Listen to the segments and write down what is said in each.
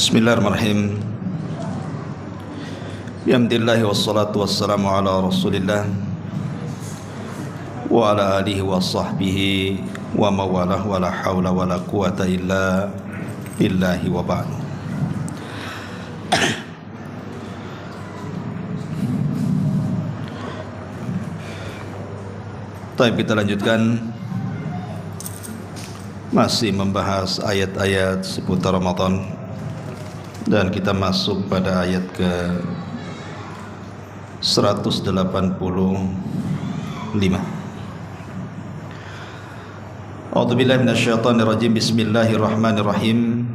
Bismillahirrahmanirrahim. Bihamdillahi wassalatu wassalamu ala rasulillah wa ala alihi wa sahbihi wa mawalah wa la hawla wa la quwata illa billahi wa ba'du. Baik, kita lanjutkan masih membahas ayat-ayat seputar Ramadan. Dan kita masuk pada ayat ke 185. A'udzubillahi minasyaitonir rajim. Bismillahirrahmanirrahim.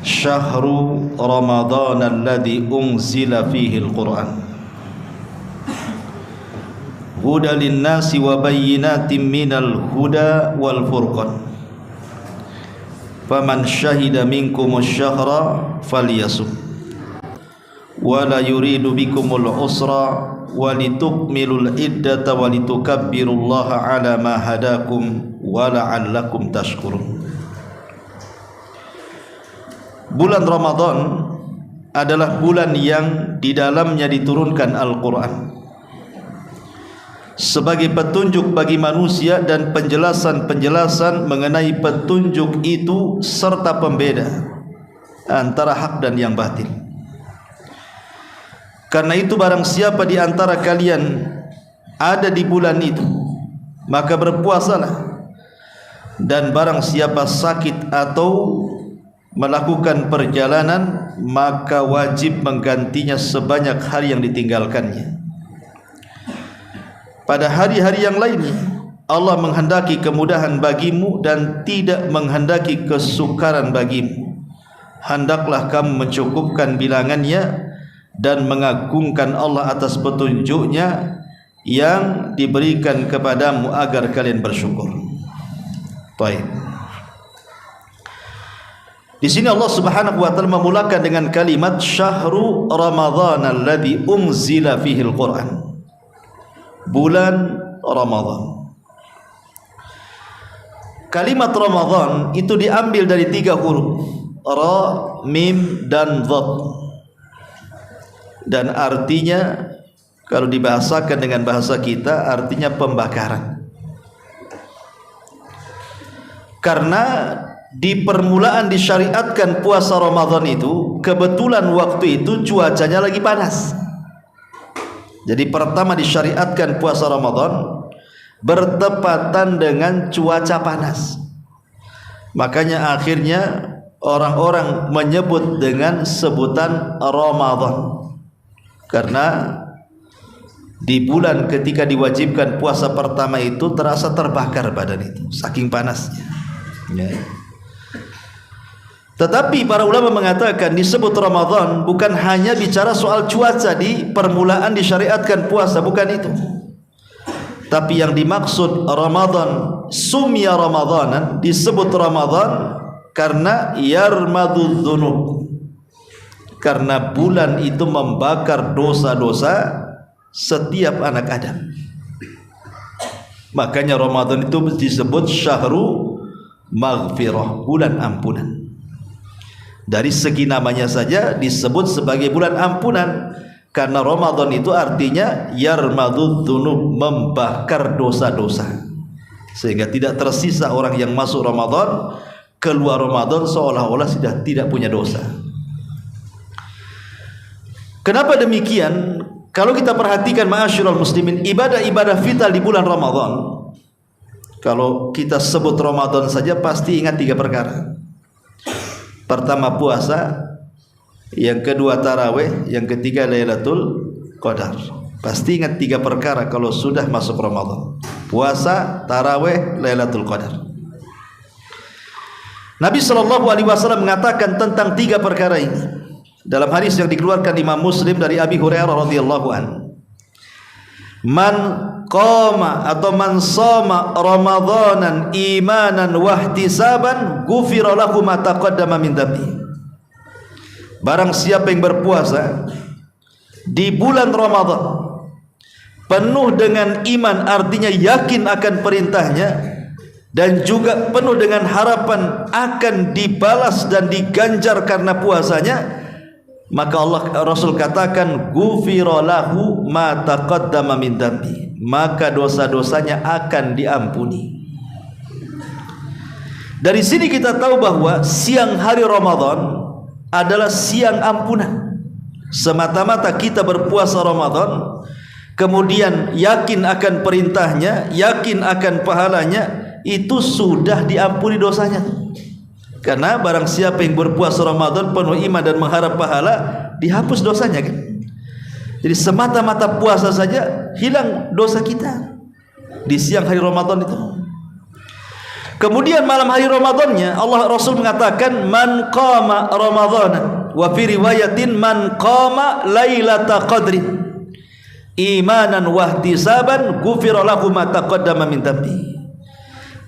Syahru Ramadan alladzi unzila fihi al-Qur'an hudan lin-nasi wa bayyinatin minal huda wal furqan. Faman syahida minkumus syahra falyasum wa la yuridu bikumul usra wa litukmilul iddata wa litukabbirullaha ala ma hadakum wa la'allakum tashkurun. Bulan Ramadan adalah bulan yang di dalamnya diturunkan Al-Quran sebagai petunjuk bagi manusia dan penjelasan-penjelasan mengenai petunjuk itu serta pembeda antara hak dan yang batil. Karena itu barang siapa di antara kalian ada di bulan itu, maka berpuasalah. Dan barang siapa sakit atau melakukan perjalanan, maka wajib menggantinya sebanyak hari yang ditinggalkannya. Pada hari-hari yang lainnya Allah menghendaki kemudahan bagimu dan tidak menghendaki kesukaran bagimu. Hendaklah kamu mencukupkan bilangannya dan mengagungkan Allah atas petunjuknya yang diberikan kepadamu agar kalian bersyukur. Baik. Di sini Allah Subhanahu wa taala memulakan dengan kalimat Syahru Ramadhan alladzi unzila fihi al-Qur'an. Bulan Ramadan. Kalimat Ramadan itu diambil dari 3 huruf, Ra, Mim, dan Dhad. Dan artinya kalau dibahasakan dengan bahasa kita artinya pembakaran. Karena di permulaan disyariatkan puasa Ramadan itu, kebetulan waktu itu cuacanya lagi panas. Jadi pertama disyariatkan puasa Ramadan bertepatan dengan cuaca panas. Makanya akhirnya orang-orang menyebut dengan sebutan Ramadan. Karena di bulan ketika diwajibkan puasa pertama itu terasa terbakar badan itu, saking panasnya. Ya. Tetapi para ulama mengatakan disebut Ramadan bukan hanya bicara soal cuaca di permulaan disyariatkan puasa, bukan itu. Tapi yang dimaksud Ramadan, sumya Ramadanan, disebut Ramadan karena yarmadudz dzunub. Karena bulan itu membakar dosa-dosa setiap anak Adam. Makanya Ramadan itu disebut syahru maghfirah, bulan ampunan. Dari segi namanya saja disebut sebagai bulan ampunan, karena Ramadan itu artinya yarmadudz dzunub, membakar dosa-dosa, sehingga tidak tersisa orang yang masuk Ramadan keluar Ramadan seolah-olah sudah tidak punya dosa. Kenapa demikian? Kalau kita perhatikan ma'asyiral muslimin, ibadah-ibadah vital di bulan Ramadan, kalau kita sebut Ramadan saja pasti ingat 3 perkara. Pertama puasa, yang kedua tarawih, yang ketiga Lailatul Qadar. Pasti ingat 3 perkara kalau sudah masuk Ramadan: puasa, tarawih, Lailatul Qadar. Nabi SAW mengatakan tentang 3 perkara ini dalam hadis yang dikeluarkan Imam Muslim dari Abi Hurairah radhiyallahu anhu. Man qama atau man shoma Ramadanan imanan wahtisaban ghufira lahu ma taqaddama min dhanbi. Barang siapa yang berpuasa di bulan Ramadan penuh dengan iman, artinya yakin akan perintahnya, dan juga penuh dengan harapan akan dibalas dan diganjar karena puasanya, maka Rasul katakan ghufira lahu ma taqaddama min dambi, maka dosa-dosanya akan diampuni. Dari sini kita tahu bahwa siang hari Ramadan adalah siang ampunan. Semata-mata kita berpuasa Ramadan, kemudian yakin akan perintahnya, yakin akan pahalanya, itu sudah diampuni dosanya. Karena barang siapa yang berpuasa Ramadan penuh iman dan mengharap pahala, dihapus dosanya kan. Jadi semata-mata puasa saja hilang dosa kita di siang hari Ramadan itu. Kemudian malam hari Ramadannya Allah Rasul mengatakan man qama Ramadhana, wa fi riwayatin man qama lailata qadri imanan wa ihtisaban ghufira lahu ma taqaddama min dhanbi.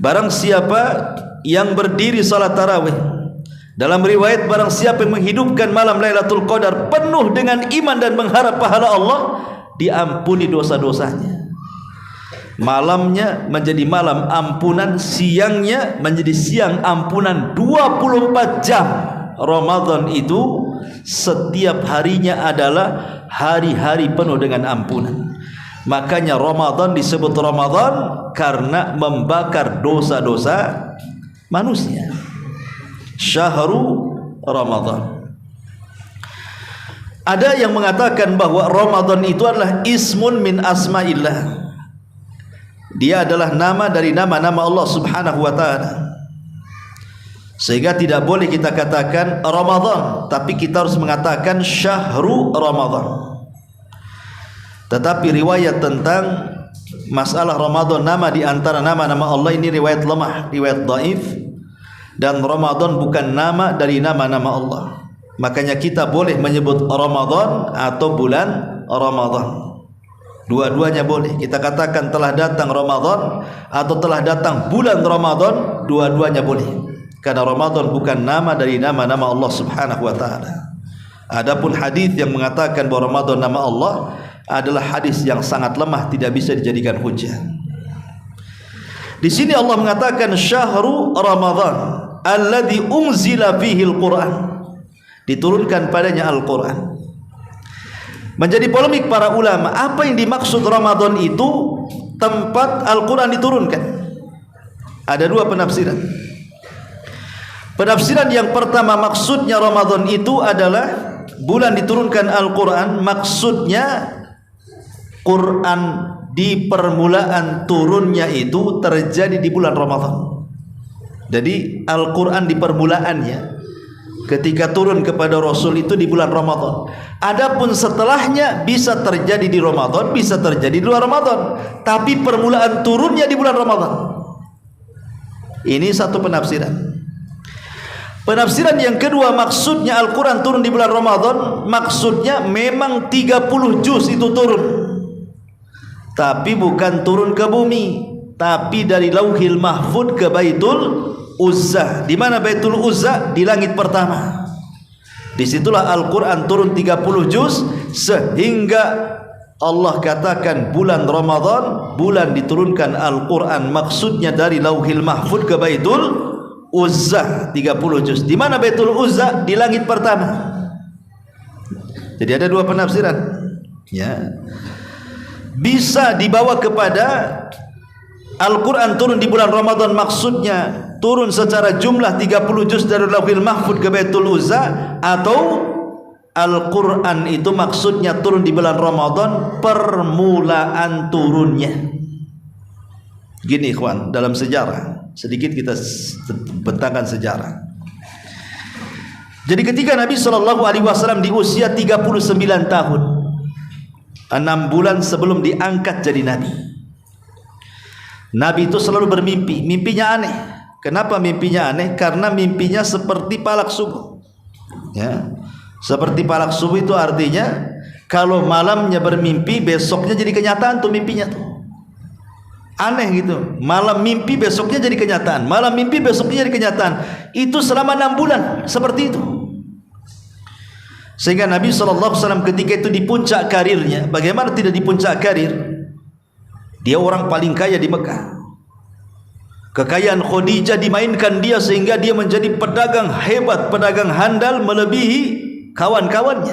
Barang siapa yang berdiri salat tarawih, dalam riwayat barang siapa yang menghidupkan malam Lailatul Qadar penuh dengan iman dan mengharap pahala Allah, diampuni dosa-dosanya. Malamnya menjadi malam ampunan, siangnya menjadi siang ampunan 24 jam. Ramadan itu setiap harinya adalah hari-hari penuh dengan ampunan. Makanya Ramadan disebut Ramadan karena membakar dosa-dosa manusia. Syahru Ramadan. Ada yang mengatakan bahwa Ramadan itu adalah ismun min asma'illah. Dia adalah nama dari nama-nama Allah Subhanahu wa ta'ala. Sehingga tidak boleh kita katakan Ramadan, tapi kita harus mengatakan Syahru Ramadan. Tetapi riwayat tentang masalah Ramadan, nama di antara nama-nama Allah ini riwayat lemah, riwayat dhaif, dan Ramadan bukan nama dari nama-nama Allah. Makanya kita boleh menyebut Ramadan atau bulan Ramadan. Dua-duanya boleh. Kita katakan telah datang Ramadan atau telah datang bulan Ramadan, dua-duanya boleh. Karena Ramadan bukan nama dari nama-nama Allah Subhanahu wa taala. Adapun hadis yang mengatakan bahwa Ramadan nama Allah adalah hadis yang sangat lemah, tidak bisa dijadikan hujah. Di sini Allah mengatakan syahru Ramadan alladzi unzila fihi al-Qur'an. Diturunkan padanya Al-Qur'an. Menjadi polemik para ulama, apa yang dimaksud Ramadan itu tempat Al-Quran diturunkan? Ada dua penafsiran. Penafsiran yang pertama, maksudnya Ramadan itu adalah bulan diturunkan Al-Quran, maksudnya Quran di permulaan turunnya itu terjadi di bulan Ramadan. Jadi Al-Quran di permulaannya ketika turun kepada Rasul itu di bulan Ramadan. Adapun setelahnya bisa terjadi di Ramadan, bisa terjadi di luar Ramadan, tapi permulaan turunnya di bulan Ramadan. Ini satu penafsiran. Penafsiran yang kedua, maksudnya Al-Quran turun di bulan Ramadan, maksudnya memang 30 juz itu turun, tapi bukan turun ke bumi, tapi dari Lauhil Mahfud ke Baitul Uzzah. Di mana Baitul Uzzah? Di langit pertama. Disitulah Al-Quran turun 30 juz, sehingga Allah katakan bulan Ramadan, bulan diturunkan Al-Quran, maksudnya dari Lauhil Mahfud ke Baitul Uzzah 30 juz. Di mana Baitul Uzzah? Di langit pertama. Jadi ada dua penafsiran. Ya. Bisa dibawa kepada Al-Quran turun di bulan Ramadan, maksudnya turun secara jumlah 30 juz dari Lauhil Mahfud ke Baitul Uzzah, atau Al-Quran itu maksudnya turun di bulan Ramadan permulaan turunnya. Gini ikhwan, dalam sejarah sedikit kita bentangkan sejarah. Jadi ketika Nabi SAW di usia 39 tahun, 6 bulan sebelum diangkat jadi Nabi, Nabi itu selalu bermimpi. Mimpinya aneh. Kenapa mimpinya aneh? Karena mimpinya seperti palak subuh. Ya, seperti palak subuh itu artinya kalau malamnya bermimpi, besoknya jadi kenyataan tuh mimpinya tuh. Aneh gitu. Malam mimpi, besoknya jadi kenyataan. Malam mimpi, besoknya jadi kenyataan. Itu selama 6 bulan seperti itu. Sehingga Nabi SAW ketika itu di puncak karirnya. Bagaimana tidak di puncak karir? Dia orang paling kaya di Mekah. Kekayaan Khadijah dimainkan dia sehingga dia menjadi pedagang hebat, pedagang handal melebihi kawan-kawannya.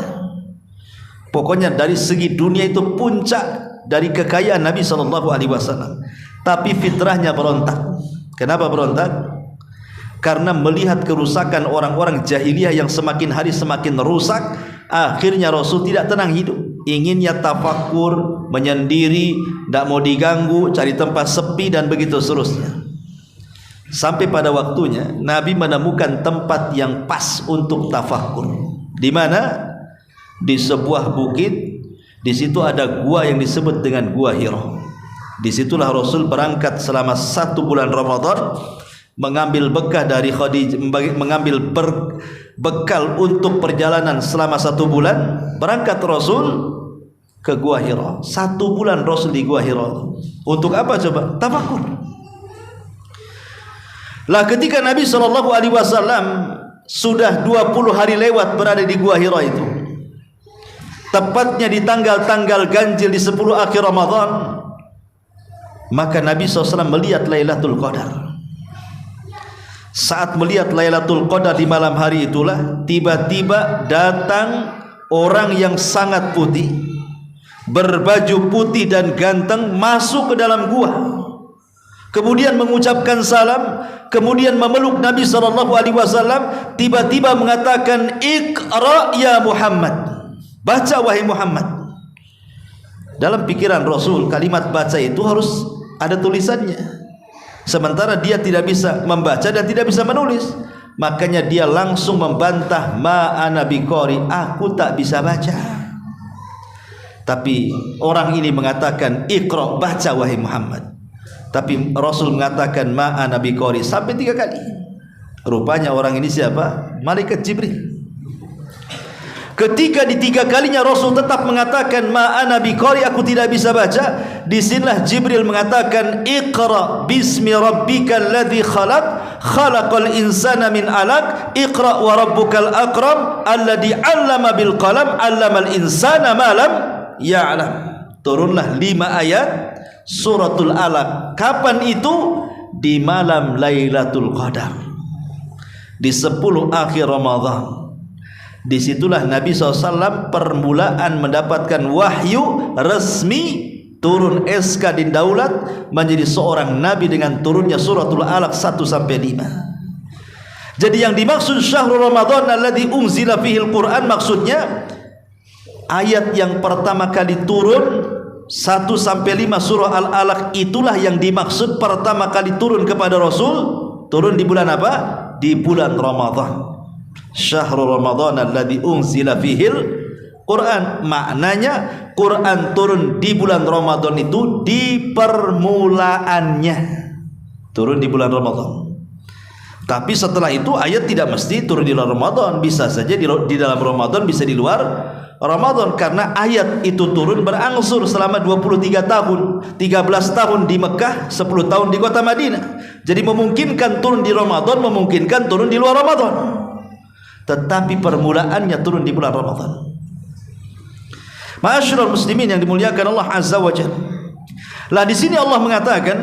Pokoknya dari segi dunia itu puncak dari kekayaan Nabi SAW. Tapi fitrahnya berontak. Kenapa berontak? Karena melihat kerusakan orang-orang jahiliyah yang semakin hari semakin rusak. Akhirnya Rasul tidak tenang hidup, inginnya tafakur, menyendiri, tidak mau diganggu, cari tempat sepi dan begitu seterusnya. Sampai pada waktunya Nabi menemukan tempat yang pas untuk tafakur. Di mana? Di sebuah bukit. Di situ ada gua yang disebut dengan Gua Hira. Disitulah Rasul berangkat selama 1 bulan Ramadan, mengambil bekal dari Khadijah, mengambil bekal untuk perjalanan selama 1 bulan. Berangkat Rasul ke Gua Hira. 1 bulan Rasul di Gua Hira. Untuk apa coba? Tafakur. Lah ketika Nabi SAW sudah 20 hari lewat berada di Gua Hira itu, tepatnya di tanggal-tanggal ganjil di 10 akhir Ramadan, maka Nabi SAW melihat Lailatul Qadar. Saat melihat Lailatul Qadar di malam hari itulah tiba-tiba datang orang yang sangat putih, berbaju putih dan ganteng, masuk ke dalam gua, kemudian mengucapkan salam, kemudian memeluk Nabi SAW, tiba-tiba mengatakan, "Iqra ya Muhammad." Baca wahai Muhammad. Dalam pikiran Rasul, kalimat baca itu harus ada tulisannya. Sementara dia tidak bisa membaca dan tidak bisa menulis. Makanya dia langsung membantah, "Ma ana biqari," aku tak bisa baca. Tapi orang ini mengatakan, "Iqra," baca wahai Muhammad. Tapi Rasul mengatakan, "Ma ana biqari," sampai 3 kali. Rupanya orang ini siapa? Malaikat Jibril. Ketika di 3 kalinya Rasul tetap mengatakan, "Ma ana biqari," aku tidak bisa baca. Disinilah Jibril mengatakan, "Iqra bismi rabbikal ladzi khalaq, khalaqal insana min 'alaq, iqra wa rabbukal akram, alladzi 'allama bil qalam, 'allamal insana ma lam ya'lam." Turunlah 5 ayat Suratul Alaq. Kapan itu? Di malam Lailatul Qadar, di 10 akhir Ramadan. Disitulah Nabi SAW permulaan mendapatkan wahyu resmi, turun SK di daulat menjadi seorang Nabi dengan turunnya Suratul Alaq 1-5. Jadi yang dimaksud syahrul Ramadan alladzi unzila fihil Quran, maksudnya ayat yang pertama kali turun 1-5 surah Al-Alaq, itulah yang dimaksud pertama kali turun kepada Rasul. Turun di bulan apa? Di bulan Ramadan. Syahrul Ramadan alladzi unzila fihil Quran. Maknanya Quran turun di bulan Ramadan itu di permulaannya. Turun di bulan Ramadan. Tapi setelah itu ayat tidak mesti turun di bulan Ramadan. Bisa saja di dalam Ramadan, bisa di luar Ramadan, karena ayat itu turun berangsur selama 23 tahun, 13 tahun di Mekah, 10 tahun di kota Madinah. Jadi memungkinkan turun di Ramadan, memungkinkan turun di luar Ramadan, tetapi permulaannya turun di bulan Ramadan. Ma'asyiral muslimin yang dimuliakan Allah Azza wa Jalla. Lah di sini Allah mengatakan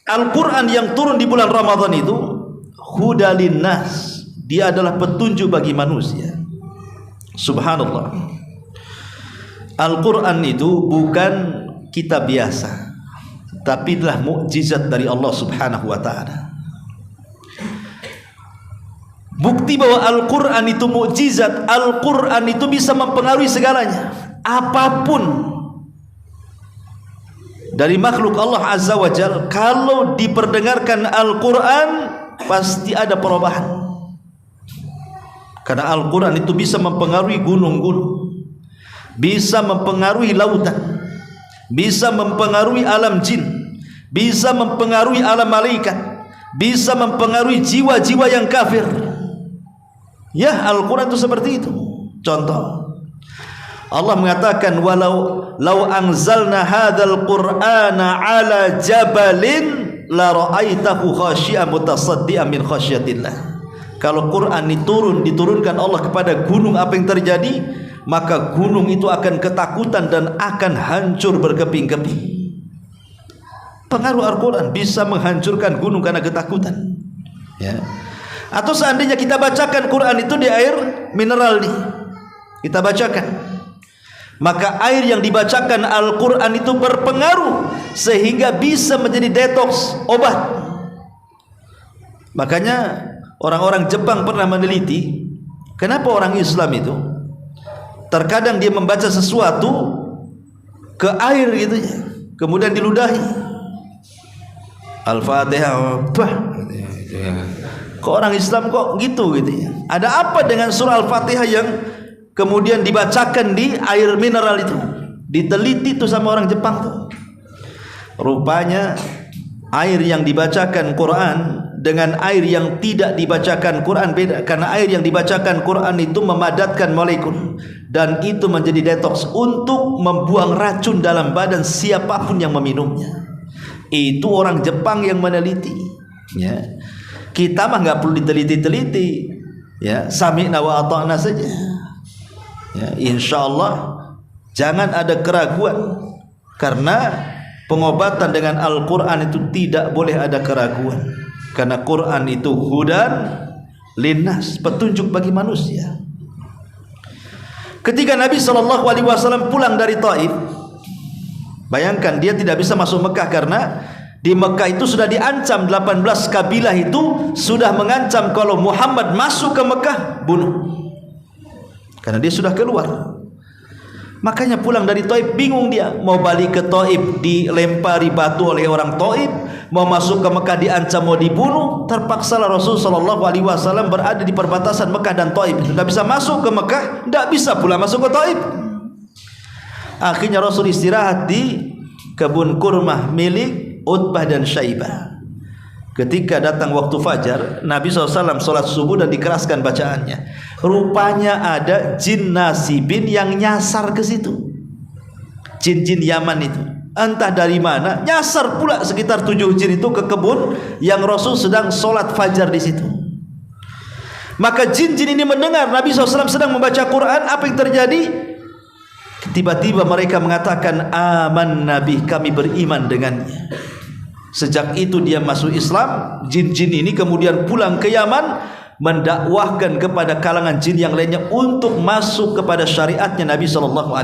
Al-Qur'an yang turun di bulan Ramadan itu hudalin nas, dia adalah petunjuk bagi manusia. Subhanallah. Al-Quran itu bukan kitab biasa, tapi adalah mukjizat dari Allah Subhanahu wa ta'ala. Bukti bahwa Al-Quran itu mukjizat, Al-Quran itu bisa mempengaruhi segalanya. Apapun dari makhluk Allah Azza wa Jalla, kalau diperdengarkan Al-Quran pasti ada perubahan. Karena Al-Quran itu bisa mempengaruhi gunung-gunung, bisa mempengaruhi lautan, bisa mempengaruhi alam jin, bisa mempengaruhi alam malaikat, bisa mempengaruhi jiwa-jiwa yang kafir. Ya, Al-Quran itu seperti itu. Contoh, Allah mengatakan, "Walau anzalna hadzal Qur'ana 'ala jabalin la ra'aitahu khashi'an mutasaddian min khasyatillah." Kalau Quran diturunkan Allah kepada gunung, apa yang terjadi? Maka gunung itu akan ketakutan dan akan hancur berkeping-keping. Pengaruh Al-Quran bisa menghancurkan gunung karena ketakutan. Ya. Atau seandainya kita bacakan Quran itu di air mineral nih, kita bacakan, maka air yang dibacakan Al-Quran itu berpengaruh sehingga bisa menjadi detox, obat. Makanya orang-orang Jepang pernah meneliti kenapa orang Islam itu terkadang dia membaca sesuatu ke air gitu ya, kemudian diludahi Al-Fatihah, kok orang Islam kok gitu ya. Ada apa dengan surah Al-Fatihah yang kemudian dibacakan di air mineral itu? Diteliti tuh sama orang Jepang tuh. Rupanya air yang dibacakan Quran dengan air yang tidak dibacakan Quran beda, karena air yang dibacakan Quran itu memadatkan molekul dan itu menjadi detox untuk membuang racun dalam badan siapapun yang meminumnya. Itu orang Jepang yang meneliti, ya. Kita mah nggak perlu diteliti-teliti, ya, sami'na wa ata'na saja, ya. Insyaallah jangan ada keraguan, karena pengobatan dengan Al-Quran itu tidak boleh ada keraguan, karena Quran itu hudan linnas, petunjuk bagi manusia. Ketika Nabi SAW pulang dari Taif, bayangkan dia tidak bisa masuk Mekah karena di Mekah itu sudah diancam, 18 kabilah itu sudah mengancam kalau Muhammad masuk ke Mekah bunuh, karena dia sudah keluar. Makanya pulang dari Taif bingung dia, mau balik ke Taif dilempari batu oleh orang Taif, mau masuk ke Mekah diancam mau dibunuh. Terpaksalah Rasul SAW berada di perbatasan Mekah dan Taif. Tidak bisa masuk ke Mekah, tidak bisa pula masuk ke Taif. Akhirnya Rasul istirahat di kebun kurma milik Utbah dan Syaibah. Ketika datang waktu fajar, Nabi SAW sholat subuh dan dikeraskan bacaannya. Rupanya ada jin nasibin yang nyasar ke situ. Jin-jin Yaman itu, entah dari mana, nyasar pula sekitar 7 jin itu ke kebun yang Rasul sedang sholat fajar di situ. Maka jin-jin ini mendengar Nabi SAW sedang membaca Quran. Apa yang terjadi? Tiba-tiba mereka mengatakan, aman Nabi, kami beriman dengannya. Sejak itu dia masuk Islam. Jin-jin ini kemudian pulang ke Yaman, mendakwahkan kepada kalangan jin yang lainnya untuk masuk kepada syariatnya Nabi SAW.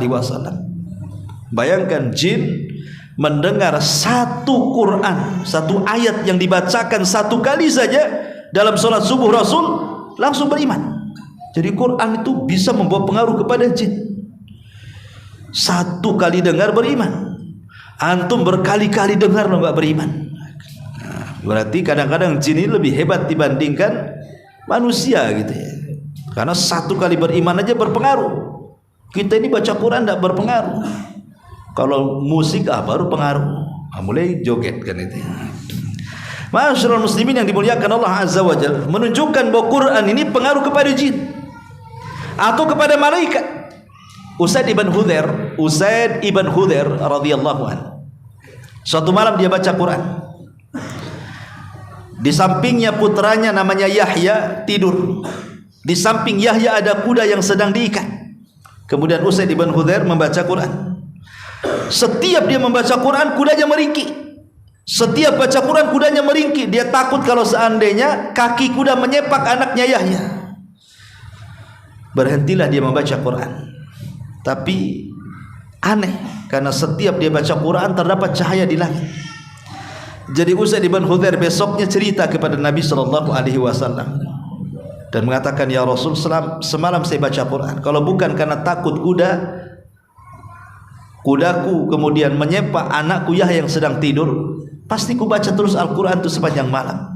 Bayangkan jin mendengar satu Quran, satu ayat yang dibacakan satu kali saja dalam sholat subuh Rasul, langsung beriman. Jadi Quran itu bisa membawa pengaruh kepada jin. Satu kali dengar beriman. Antum berkali-kali dengar lo nggak beriman. Nah, berarti kadang-kadang jin ini lebih hebat dibandingkan manusia gitu ya. Karena satu kali beriman aja berpengaruh. Kita ini baca Quran tidak berpengaruh. Kalau musik baru pengaruh. Mulai joget kan itu. Ma'asyiral muslimin yang dimuliakan Allah Azza wa Jalla, menunjukkan bahwa Quran ini pengaruh kepada jin atau kepada malaikat. Usaid ibn Hudhair radhiyallahu anhu, suatu malam dia baca Quran. Di sampingnya putranya namanya Yahya tidur. Di samping Yahya ada kuda yang sedang diikat. Kemudian Usaid ibn Hudhair membaca Quran. Setiap dia membaca Quran, kudanya meringkik. Setiap baca Quran, kudanya meringkik. Dia takut kalau seandainya kaki kuda menyepak anaknya Yahya. Berhentilah dia membaca Quran. Tapi aneh, karena setiap dia baca Quran terdapat cahaya di langit. Jadi Usaid ibn Hudhair besoknya cerita kepada Nabi SAW dan mengatakan, ya Rasul, semalam saya baca Quran. Kalau bukan karena takut kudaku kemudian menyepak anakku Yahya yang sedang tidur, pasti ku baca terus Al-Quran itu sepanjang malam.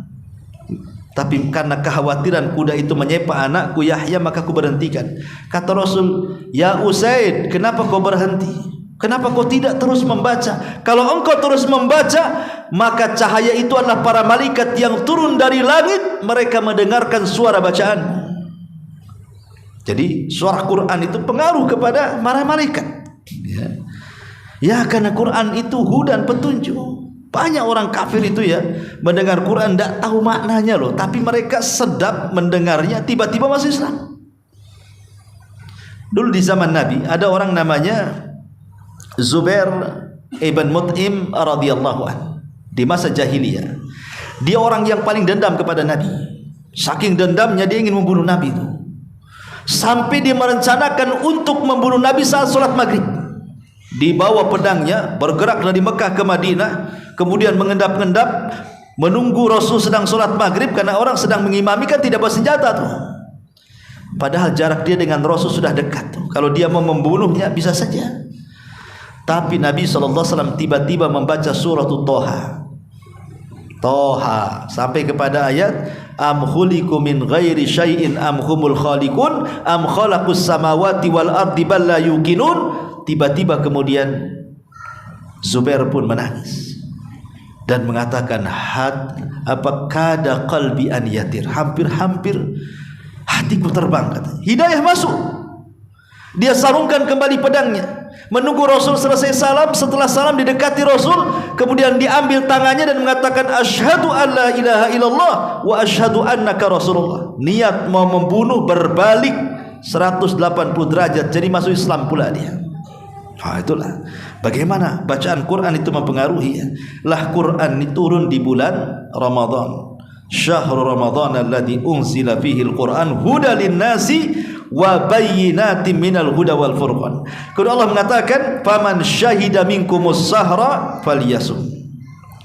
Tapi karena kekhawatiran kuda itu menyepak anakku Yahya, maka ku berhentikan. Kata Rasul, ya Usaid, kenapa kau berhenti? Kenapa kau tidak terus membaca? Kalau engkau terus membaca, maka cahaya itu adalah para malaikat yang turun dari langit. Mereka mendengarkan suara bacaan. Jadi suara Quran itu pengaruh kepada para malaikat. Ya, karena Quran itu hudan, petunjuk. Banyak orang kafir itu ya mendengar Quran tidak tahu maknanya loh, tapi mereka sedap mendengarnya, tiba-tiba masuk Islam. Dulu di zaman Nabi ada orang namanya Zubair ibn Mut'im radhiyallahu anhu. di masa jahiliyah. Dia orang yang paling dendam kepada Nabi. Saking dendamnya dia ingin membunuh Nabi itu. Sampai dia merencanakan untuk membunuh Nabi saat sholat maghrib. Dibawa pedangnya, bergerak dari Mekah ke Madinah, kemudian mengendap-endap menunggu Rasul sedang sholat maghrib, karena orang sedang mengimami kan tidak bersenjata tuh. Padahal jarak dia dengan Rasul sudah dekat tuh. Kalau dia mau membunuhnya bisa saja. Tapi Nabi SAW tiba-tiba membaca surah Toha sampai kepada ayat am khuliqu min ghairi syai'in am humul khaliqun am khalaqus samawati wal ardi bal la yuqinun. Tiba-tiba kemudian Zubair pun menangis dan mengatakan kada qalbi an yatir, hampir hatiku terbang, katanya. Hidayah masuk. Dia sarungkan kembali pedangnya, menunggu Rasul selesai salam. Setelah salam didekati Rasul, kemudian diambil tangannya dan mengatakan asyhadu an la ilaha illallah wa asyhadu annaka rasulullah. Niat mau membunuh berbalik 180 derajat, jadi masuk Islam pula dia. Nah, itulah bagaimana bacaan Quran itu mempengaruhi ya. Lah Quran ini turun di bulan Ramadan. Syahrul Ramadan alladzi unzila fihi al-Quran hudal lin-nasi wa bayyinatin minal huda wal furqan. Kemudian Allah mengatakan faman syahida minkumus sahra falyasum.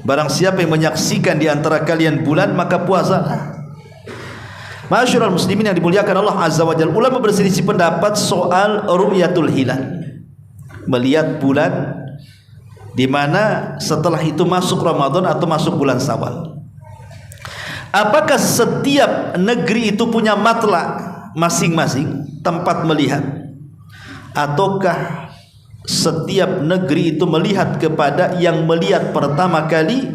Barang siapa yang menyaksikan di antara kalian bulan maka puasalah. Ma'asyiral muslimin yang dimuliakan Allah Azza wa Jalla, ulama berselisih pendapat soal ru'yatul hilal, melihat bulan di mana setelah itu masuk Ramadan atau masuk bulan Syawal. Apakah setiap negeri itu punya matla masing-masing tempat melihat, ataukah setiap negeri itu melihat kepada yang melihat pertama kali,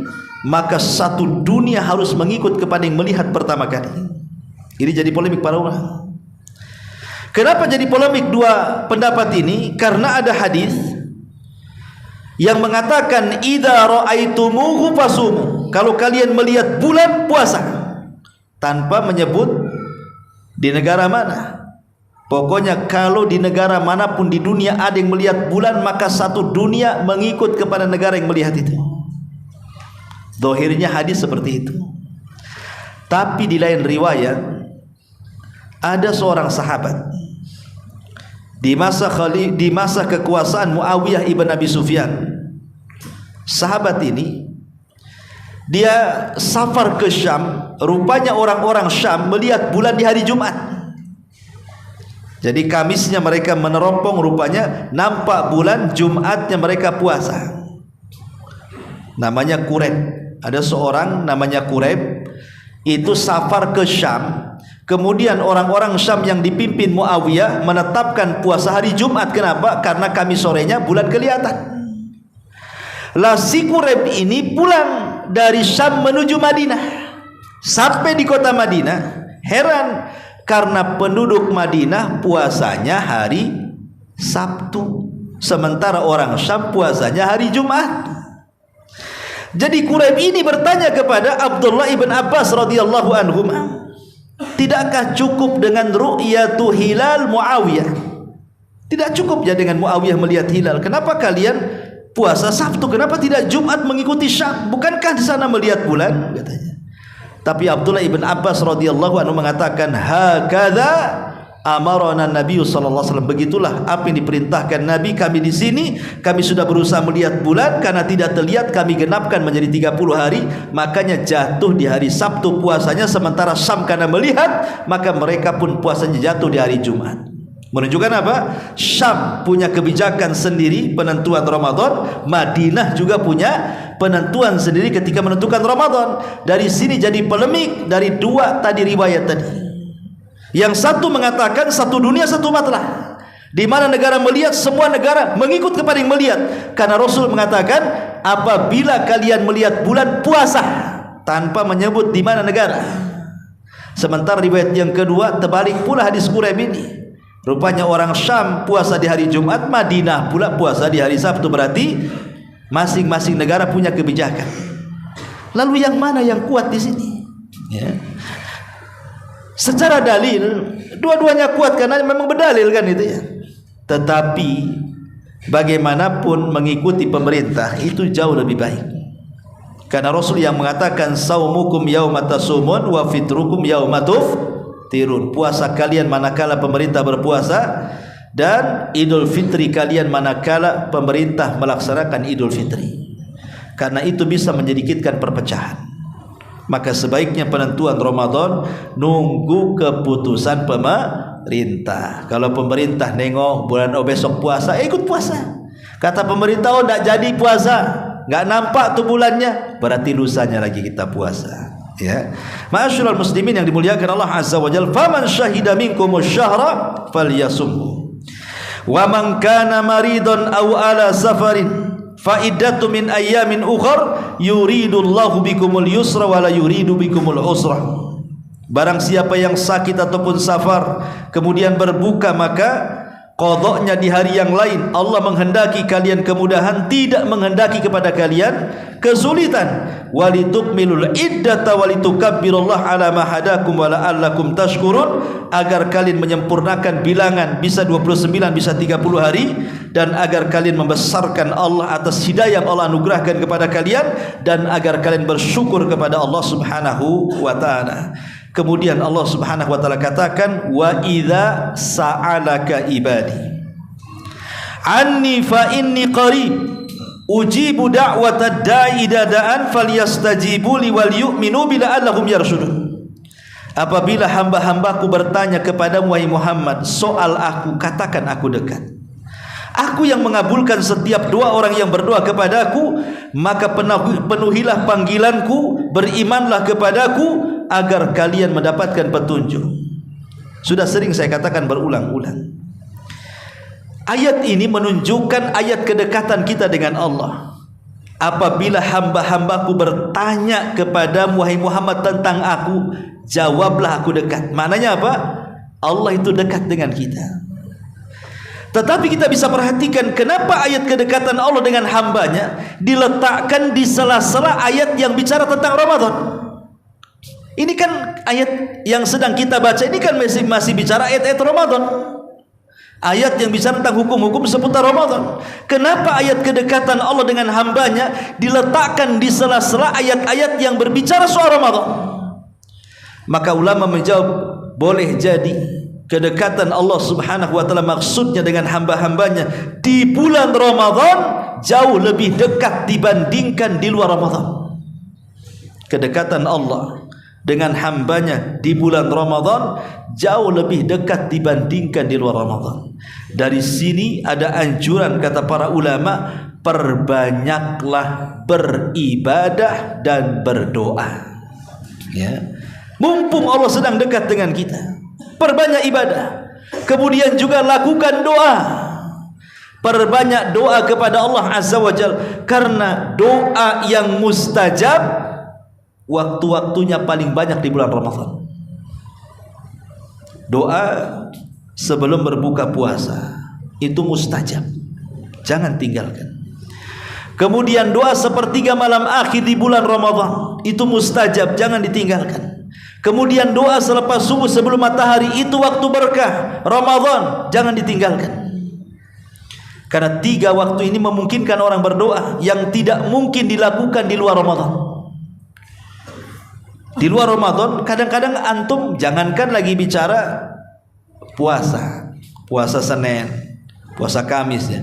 maka satu dunia harus mengikut kepada yang melihat pertama kali? Ini jadi polemik para ulama. Kenapa jadi polemik dua pendapat ini? Karena ada hadis yang mengatakan idza ra'aitumuhu fasumu, kalau kalian melihat bulan puasa, tanpa menyebut di negara mana. Pokoknya kalau di negara manapun di dunia ada yang melihat bulan, maka satu dunia mengikut kepada negara yang melihat itu. Zahirnya hadis seperti itu. Tapi di lain riwayat ada seorang sahabat di masa kekuasaan Muawiyah ibn Abi Sufyan. Sahabat ini dia safar ke Syam. Rupanya orang-orang Syam melihat bulan di hari Jumat. Jadi Kamisnya mereka meneropong, rupanya nampak bulan, Jumatnya mereka puasa. Namanya Quraib. Ada seorang namanya Quraib, itu safar ke Syam. Kemudian orang-orang Syam yang dipimpin Muawiyah menetapkan puasa hari Jumat. Kenapa? Karena Kamis sorenya bulan kelihatan. Lah si Quraib ini pulang dari Syam menuju Madinah. Sampai di kota Madinah, heran karena penduduk Madinah puasanya hari Sabtu, sementara orang Syam puasanya hari Jumat. Jadi Quraib ini bertanya kepada Abdullah ibn Abbas radhiyallahu anhu, tidakkah cukup dengan ru'yatu hilal Muawiyah? Tidak cukup ya dengan Muawiyah melihat hilal. Kenapa kalian puasa Sabtu? Kenapa tidak Jumat mengikuti Syam? Bukankah di sana melihat bulan? Katanya. Tapi Abdullah ibn Abbas radhiyallahu anhu mengatakan, hakadha amarana Nabi sallallahu alaihi wasallam. Begitulah apa yang diperintahkan Nabi. Kami di sini, kami sudah berusaha melihat bulan, karena tidak terlihat kami genapkan menjadi 30 hari. Makanya jatuh di hari Sabtu puasanya, sementara Syam karena melihat, maka mereka pun puasanya jatuh di hari Jumat. Menunjukkan apa? Syam punya kebijakan sendiri penentuan Ramadan, Madinah juga punya penentuan sendiri ketika menentukan Ramadan. Dari sini jadi polemik dari dua tadi riwayat tadi. Yang satu mengatakan satu dunia satu matlah, di mana negara melihat, semua negara mengikut kepada yang melihat. Karena Rasul mengatakan apabila kalian melihat bulan puasa, tanpa menyebut di mana negara. Sementara riwayat yang kedua terbalik pula hadis Quraib ini. Rupanya orang Syam puasa di hari Jumat, Madinah pula puasa di hari Sabtu. Berarti masing-masing negara punya kebijakan. Lalu yang mana yang kuat di sini? Ya. Secara dalil dua-duanya kuat karena memang berdalil kan itu ya. Tetapi bagaimanapun mengikuti pemerintah itu jauh lebih baik. Karena Rasul yang mengatakan saumukum yauma tasumun wa fitrukum yauma tuftirun. Puasa kalian manakala pemerintah berpuasa, dan Idul Fitri kalian manakala pemerintah melaksanakan Idul Fitri. Karena itu bisa menjadikan perpecahan. Maka sebaiknya penentuan Ramadan nunggu keputusan pemerintah. Kalau pemerintah nengok bulan besok puasa, ikut puasa. Kata pemerintah, oh tidak jadi puasa, nggak nampak tuh bulannya, berarti lusanya lagi kita puasa. Ya, ma'asyiral muslimin yang dimuliakan Allah Azza wa Jalla, faman syahida minkumus syahra falyasumhu wa man kana maridun aw ala safarin fa iddatu min ayyamin ukhar yuridullahu bikumul yusra wa la yuridu bikumul usra. Barang siapa yang sakit ataupun safar kemudian berbuka, maka qadanya di hari yang lain. Allah menghendaki kalian kemudahan, tidak menghendaki kepada kalian kesulitan. Walitukmilul iddata walitukabbirullaha ala ma hadakum wa la'allakum tashkurun, agar kalian menyempurnakan bilangan, bisa 29, bisa 30 hari, dan agar kalian membesarkan Allah atas hidayah yang Allah anugerahkan kepada kalian, dan agar kalian bersyukur kepada Allah Subhanahu wa taala. Kemudian Allah Subhanahu wa taala katakan, wa idza sa'alaka ibadi anni fa inni qarib ujibu da'watad da'i dada'an falyastajibu li wal yu'minu bi la'allahum yarshudun. Apabila hamba-hambaku bertanya kepadamu wahai Muhammad soal aku, katakan aku dekat. Aku yang mengabulkan setiap doa orang yang berdoa kepadaku, maka penuhilah panggilanku, berimanlah kepadaku agar kalian mendapatkan petunjuk. Sudah sering saya katakan berulang-ulang, ayat ini menunjukkan ayat kedekatan kita dengan Allah. Apabila hamba-hambaku bertanya kepadamu wahai Muhammad tentang aku, jawablah aku dekat. Maknanya apa? Allah itu dekat dengan kita. Tetapi kita bisa perhatikan kenapa ayat kedekatan Allah dengan hambanya diletakkan di sela-sela ayat yang bicara tentang Ramadan. Ini kan ayat yang sedang kita baca ini kan masih bicara ayat-ayat Ramadan. Ayat yang bicara tentang hukum-hukum seputar Ramadan. Kenapa ayat kedekatan Allah dengan hambanya diletakkan di sela-sela ayat-ayat yang berbicara soal Ramadan? Maka ulama menjawab, boleh jadi kedekatan Allah Subhanahu wa taala maksudnya dengan hamba-hambanya di bulan Ramadan jauh lebih dekat dibandingkan di luar Ramadan. Kedekatan Allah dengan hambanya di bulan Ramadan jauh lebih dekat dibandingkan di luar Ramadan. Dari sini ada anjuran kata para ulama, perbanyaklah beribadah dan berdoa. Ya. Mumpung Allah sedang dekat dengan kita, perbanyak ibadah. Kemudian juga lakukan doa. Perbanyak doa kepada Allah Azza wa Jalla, karena doa yang mustajab waktu-waktunya paling banyak di bulan Ramadan. Doa sebelum berbuka puasa itu mustajab, jangan tinggalkan. Kemudian doa sepertiga malam akhir di bulan Ramadan itu mustajab, jangan ditinggalkan. Kemudian doa selepas subuh sebelum matahari itu waktu berkah Ramadan, jangan ditinggalkan. Karena 3 waktu ini memungkinkan orang berdoa yang tidak mungkin dilakukan di luar Ramadan. Di luar Ramadan kadang-kadang antum jangankan lagi bicara puasa Senin, puasa Kamis ya.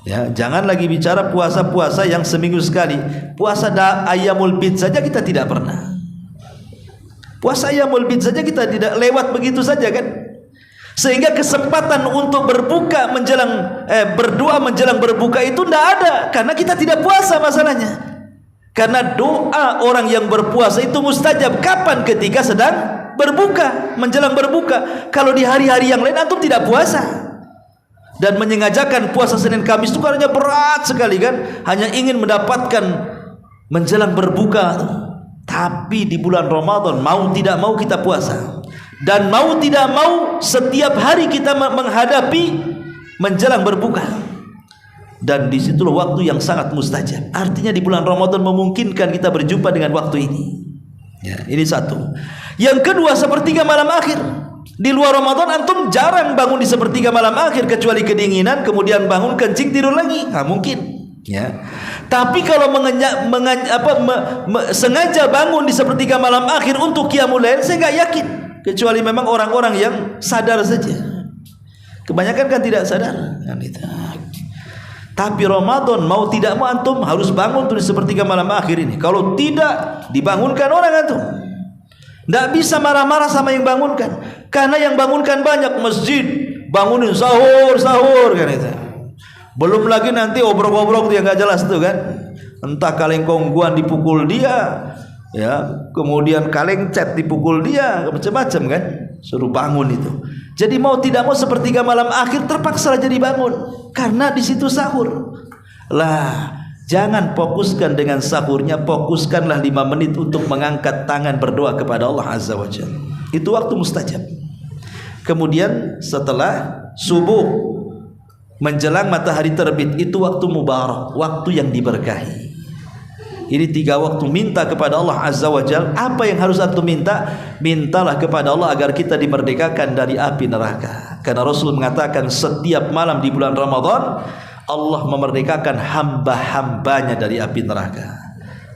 Ya, jangan lagi bicara puasa-puasa yang seminggu sekali. Puasa Ayyamul Bid saja kita tidak pernah. Puasa Ayyamul Bid saja kita tidak lewat begitu saja kan. Sehingga kesempatan untuk berbuka menjelang berdoa menjelang berbuka itu tidak ada, karena kita tidak puasa masalahnya. Karena doa orang yang berpuasa itu mustajab kapan? Ketika sedang berbuka, menjelang berbuka. Kalau di hari-hari yang lain antum tidak puasa dan menyengajakan puasa Senin Kamis itu karena berat sekali kan, hanya ingin mendapatkan menjelang berbuka. Tapi di bulan Ramadan mau tidak mau kita puasa, dan mau tidak mau setiap hari kita menghadapi menjelang berbuka, dan disitulah waktu yang sangat mustajab. Artinya di bulan Ramadan memungkinkan kita berjumpa dengan waktu ini. Ya, ini satu. Yang kedua, sepertiga malam akhir. Di luar Ramadan antum jarang bangun di sepertiga malam akhir kecuali kedinginan, kemudian bangun kencing tidur lagi. Nggak mungkin. Ya. Tapi kalau sengaja bangun di sepertiga malam akhir untuk qiyamul lail, saya nggak yakin, kecuali memang orang-orang yang sadar saja. Kebanyakan kan tidak sadar kan itu. Tapi Ramadan mau tidak mau antum harus bangun tuh di sepertiga malam akhir ini. Kalau tidak dibangunkan orang antum, tidak bisa marah-marah sama yang bangunkan, karena yang bangunkan banyak. Masjid bangunin sahur kan itu. Belum lagi nanti obrok-obrok yang nggak jelas tuh kan. Entah kaleng kongguan dipukul dia, ya, kemudian kaleng cat dipukul dia, macam-macam kan. Suruh bangun itu. Jadi mau tidak mau sepertiga malam akhir terpaksa jadi bangun, karena di situ sahur. Lah, jangan fokuskan dengan sahurnya, fokuskanlah 5 menit untuk mengangkat tangan berdoa kepada Allah Azza wa Jalla. Itu waktu mustajab. Kemudian setelah subuh menjelang matahari terbit, itu waktu mubarak, waktu yang diberkahi. Ini 3 waktu. Minta kepada Allah Azza wa Jalla. Apa yang harus antum minta? Mintalah kepada Allah agar kita dimerdekakan dari api neraka. Karena Rasul mengatakan setiap malam di bulan Ramadan Allah memerdekakan hamba-hambanya dari api neraka.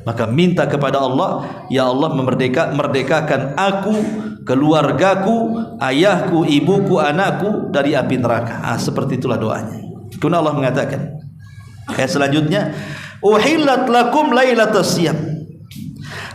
Maka minta kepada Allah, ya Allah merdekakan aku, keluargaku, ayahku, ibuku, anakku dari api neraka. Seperti itulah doanya. Kemudian Allah mengatakan ayat selanjutnya, uhillat lakum lailatas siyam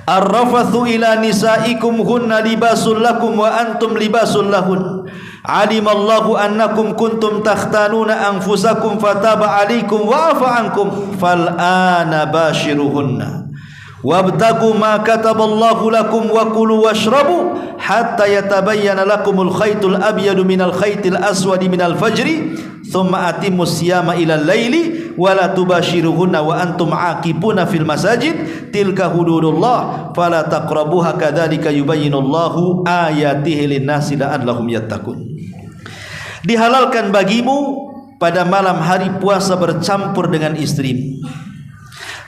arrafathu ila nisaikum hunna libasul lakum wa antum libasul lahun alimallahu annakum kuntum takhtanuna anfusakum fataba alaikum wa afa ankum fal'ana bashiruhunna wabtagu ma kataballahu lakum wa kulu washrabu hatta yatabayyana lakumul khaytul abyadu minal khaytil aswadi minal fajri thumma atimmus siyama ilal laili wala tubashiruhunna wa antum aqibuna fil masajid tilka hududullah fala taqrabuha kadzalika yubayyinullahu ayatihi lin-nasi la'allahum yattaqun. Dihalalkan bagimu pada malam hari puasa bercampur dengan istrimu.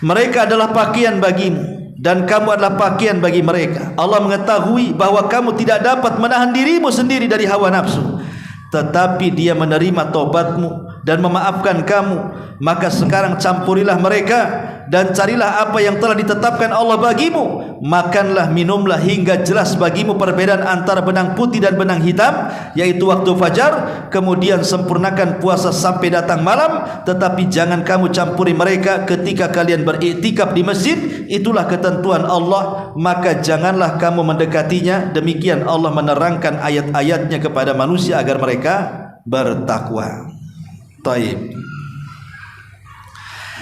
Mereka adalah pakaian bagimu dan kamu adalah pakaian bagi mereka. Allah mengetahui bahwa kamu tidak dapat menahan dirimu sendiri dari hawa nafsu, tetapi Dia menerima taubatmu dan memaafkan kamu. Maka sekarang campurilah mereka dan carilah apa yang telah ditetapkan Allah bagimu. Makanlah, minumlah hingga jelas bagimu perbedaan antara benang putih dan benang hitam, yaitu waktu fajar. Kemudian sempurnakan puasa sampai datang malam, tetapi jangan kamu campuri mereka ketika kalian beriktikaf di masjid. Itulah ketentuan Allah, maka janganlah kamu mendekatinya. Demikian Allah menerangkan ayat-ayatnya kepada manusia agar mereka bertakwa. Taib.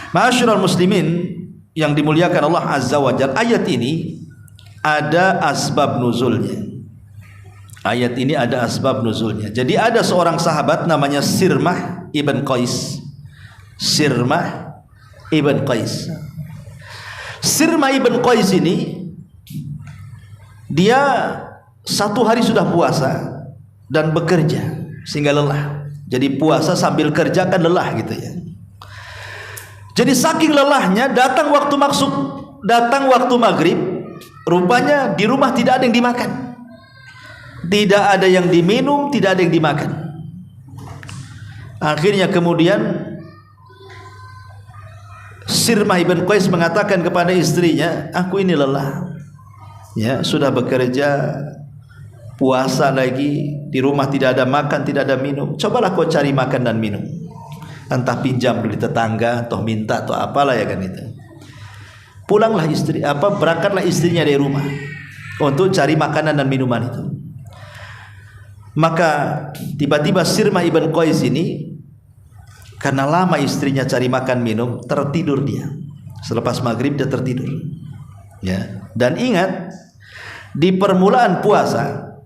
Ma'asyiral muslimin yang dimuliakan Allah Azza wa Jalla, ayat ini ada asbab nuzulnya. Ayat ini ada asbab nuzulnya. Jadi ada seorang sahabat namanya Sirmah ibn Qais. Sirmah ibn Qais. Sirmah ibn Qais ini dia satu hari sudah puasa dan bekerja sehingga lelah. Jadi puasa sambil kerja kan lelah gitu ya. Jadi saking lelahnya datang waktu maghrib, rupanya di rumah tidak ada yang dimakan, tidak ada yang diminum, tidak ada yang dimakan. Akhirnya kemudian Sirmah ibn Qais mengatakan kepada istrinya, aku ini lelah, ya sudah bekerja, puasa lagi, di rumah tidak ada makan, tidak ada minum. Cobalah kau cari makan dan minum. Entah pinjam dari tetangga, atau minta, atau apalah ya kan itu. Pulanglah berangkatlah istrinya dari rumah untuk cari makanan dan minuman itu. Maka tiba-tiba Sirmah ibn Qais ini, karena lama istrinya cari makan minum, tertidur dia. Selepas maghrib dia tertidur. Ya. Dan ingat, di permulaan puasa,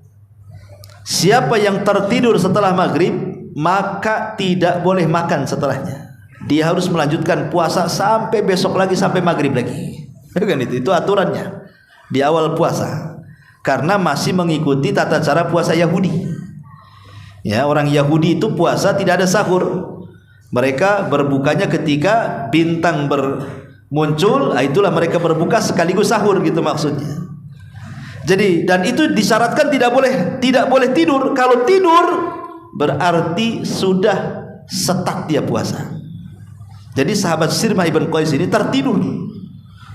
siapa yang tertidur setelah maghrib maka tidak boleh makan setelahnya. Dia harus melanjutkan puasa sampai besok lagi, sampai maghrib lagi. Kan itu aturannya di awal puasa, karena masih mengikuti tata cara puasa Yahudi. Ya, orang Yahudi itu puasa tidak ada sahur. Mereka berbukanya ketika bintang muncul, itulah mereka berbuka sekaligus sahur gitu maksudnya. Jadi, dan itu disyaratkan tidak boleh tidur. Kalau tidur berarti sudah setak dia puasa. Jadi sahabat Sirmah ibn Qais ini tertidur.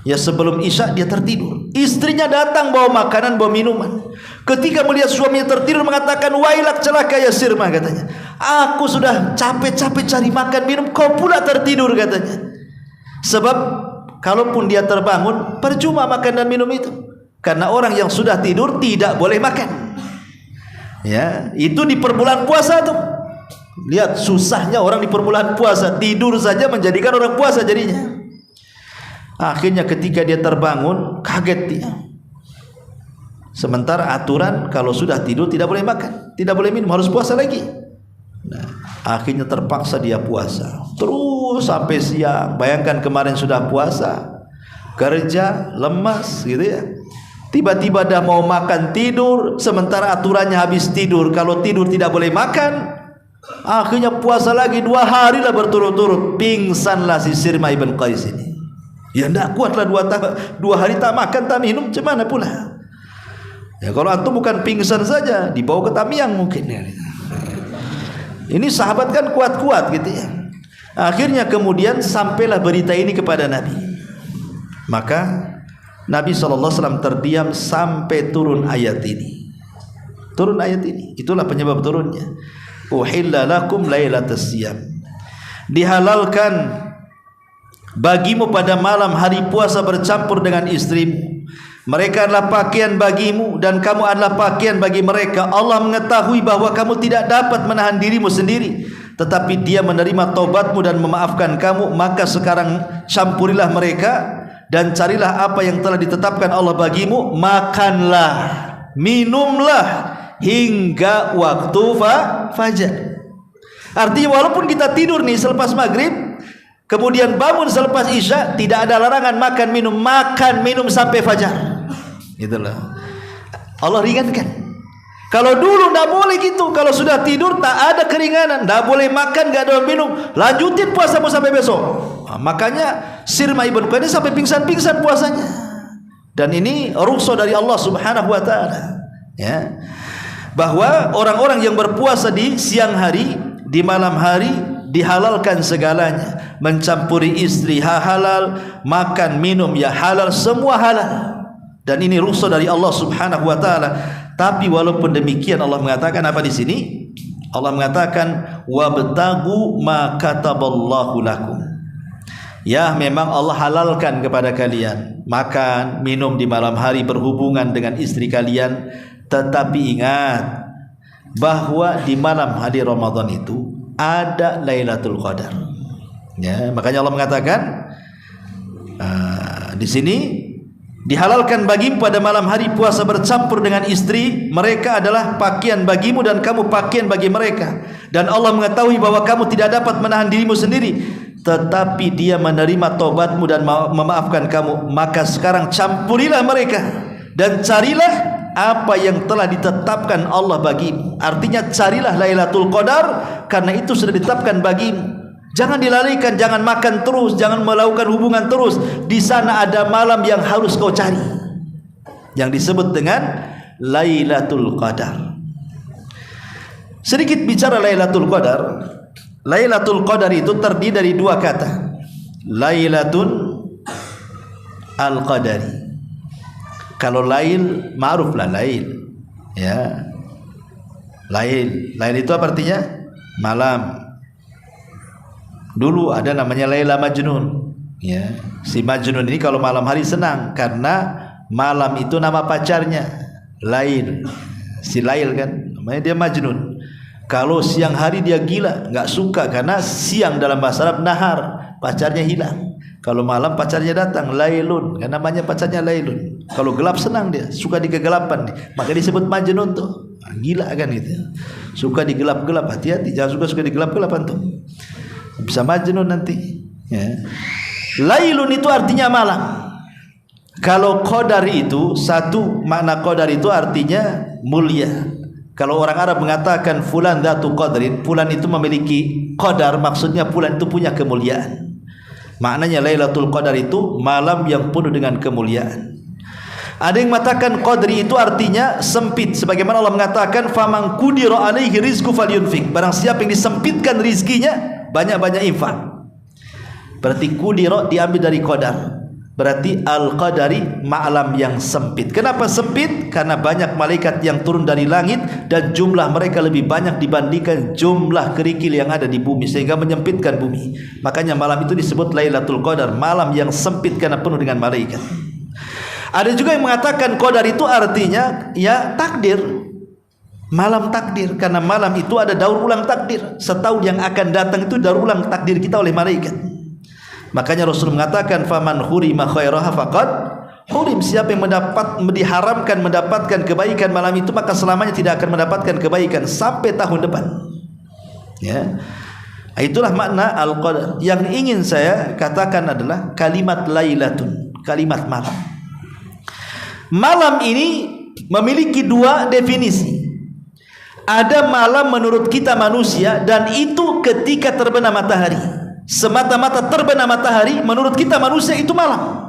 Ya sebelum Isya dia tertidur. Istrinya datang bawa makanan, bawa minuman. Ketika melihat suaminya tertidur mengatakan, "Wailak, celaka ya Sirmah," katanya. "Aku sudah capek-capek cari makan minum, kau pula tertidur," katanya. Sebab kalaupun dia terbangun, percuma makan dan minum itu. Karena orang yang sudah tidur tidak boleh makan. Ya, itu di perbulan puasa tuh. Lihat susahnya orang di perbulan puasa, tidur saja menjadikan orang puasa jadinya. Akhirnya ketika dia terbangun, kaget dia. Sementara aturan kalau sudah tidur tidak boleh makan, tidak boleh minum, harus puasa lagi. Nah, akhirnya terpaksa dia puasa terus sampai siang. Bayangkan kemarin sudah puasa, kerja, lemas gitu ya. Tiba-tiba dah mau makan, tidur, sementara aturannya habis tidur. Kalau tidur tidak boleh makan. Akhirnya puasa lagi 2 hari lah berturut-turut. Pingsanlah si Sirmah ibn Qais ini. Ya tidak kuatlah 2 hari tak makan tak minum, gimana pula? Ya kalau antum bukan pingsan saja, dibawa ke Tamiang mungkin ya. Ini sahabat kan kuat-kuat gitu ya. Akhirnya kemudian sampailah berita ini kepada Nabi. Maka Nabi SAW terdiam sampai turun ayat ini. Turun ayat ini, itulah penyebab turunnya. Uhilla lakum lailatas siyam. Dihalalkan bagimu pada malam hari puasa bercampur dengan istrimu. Mereka adalah pakaian bagimu dan kamu adalah pakaian bagi mereka. Allah mengetahui bahwa kamu tidak dapat menahan dirimu sendiri, tetapi Dia menerima taubatmu dan memaafkan kamu. Maka sekarang campurilah mereka dan carilah apa yang telah ditetapkan Allah bagimu. Makanlah, minumlah hingga waktu fajar. Artinya walaupun kita tidur nih selepas maghrib, kemudian bangun selepas Isya, tidak ada larangan makan minum sampai fajar. Itulah Allah ringankan. Kalau dulu tidak boleh gitu. Kalau sudah tidur tak ada keringanan, tidak boleh makan, tidak ada minum, lanjutin puasamu sampai besok. Makanya Sirmah ibn Qais sampai pingsan-pingsan puasanya. Dan ini rukhsah dari Allah Subhanahu wa taala. Ya. Bahwa orang-orang yang berpuasa di siang hari, di malam hari dihalalkan segalanya. Mencampuri istri halal, makan minum ya halal, semua halal. Dan ini rukhsah dari Allah Subhanahu wa taala. Tapi walaupun demikian Allah mengatakan apa di sini? Allah mengatakan wabtagu ma kataballahu lakum. Ya, memang Allah halalkan kepada kalian makan, minum di malam hari, berhubungan dengan istri kalian, tetapi ingat bahwa di malam hari Ramadan itu ada Lailatul Qadar. Ya, makanya Allah mengatakan di sini dihalalkan bagimu pada malam hari puasa bercampur dengan istri mereka adalah pakaian bagimu dan kamu pakaian bagi mereka. Dan Allah mengetahui bahwa kamu tidak dapat menahan dirimu sendiri, tetapi Dia menerima taubatmu dan memaafkan kamu. Maka sekarang campurilah mereka dan carilah apa yang telah ditetapkan Allah bagimu. Artinya carilah Lailatul Qadar, karena itu sudah ditetapkan bagimu. Jangan dilalaikan, jangan makan terus, jangan melakukan hubungan terus. Di sana ada malam yang harus kau cari, yang disebut dengan Lailatul Qadar. Sedikit bicara Lailatul Qadar. Lailatul Qadar itu terdiri dari 2 kata. Lailatul Al-Qadari. Kalau lail, ma'ruf lah lail. Ya. Lail itu apa artinya? Malam. Dulu ada namanya Laila Majnun. Ya. Si Majnun ini kalau malam hari senang karena malam itu nama pacarnya Lail. Si Lail kan namanya dia Majnun. Kalau siang hari dia gila, nggak suka karena siang dalam bahasa Arab nahar, pacarnya hilang. Kalau malam pacarnya datang, Lailun, kan namanya pacarnya Lailun. Kalau gelap senang dia, suka di kegelapan, maka disebut Majnun tuh. Gila kan gitu. Suka di gelap-gelap, hati-hati, jangan suka di gelap-gelapan tuh. Bisa Majnun nanti. Ya. Lailun itu artinya malam. Kalau Qadar itu, satu makna Qadar itu artinya mulia. Kalau orang Arab mengatakan fulan dzatu qadrin, fulan itu memiliki qadar, maksudnya fulan itu punya kemuliaan. Maknanya Lailatul Qadar itu malam yang penuh dengan kemuliaan. Ada yang mengatakan qadri itu artinya sempit, sebagaimana Allah mengatakan faman qudira alaihi rizqu falyunfik. Barang siapa yang disempitkan rizkinya, banyak-banyak infak. Berarti qudira diambil dari qadar. Berarti al-qadari, malam yang sempit. Kenapa sempit? Karena banyak malaikat yang turun dari langit dan jumlah mereka lebih banyak dibandingkan jumlah kerikil yang ada di bumi, sehingga menyempitkan bumi. Makanya malam itu disebut Lailatul Qadar, malam yang sempit karena penuh dengan malaikat. Ada juga yang mengatakan qadar itu artinya ya takdir, malam takdir, karena malam itu ada daur ulang takdir. Setahun yang akan datang itu daur ulang takdir kita oleh malaikat. Makanya Rasul mengatakan faman hurima khairaha faqad hurim, siapa yang diharamkan mendapatkan kebaikan malam itu, maka selamanya tidak akan mendapatkan kebaikan sampai tahun depan. Ya. Itulah makna al-qadar. Yang ingin saya katakan adalah kalimat lailatun, kalimat malam. Malam ini memiliki dua definisi. Ada malam menurut kita manusia, dan itu ketika terbenam matahari. Semata-mata terbenam matahari menurut kita manusia itu malam.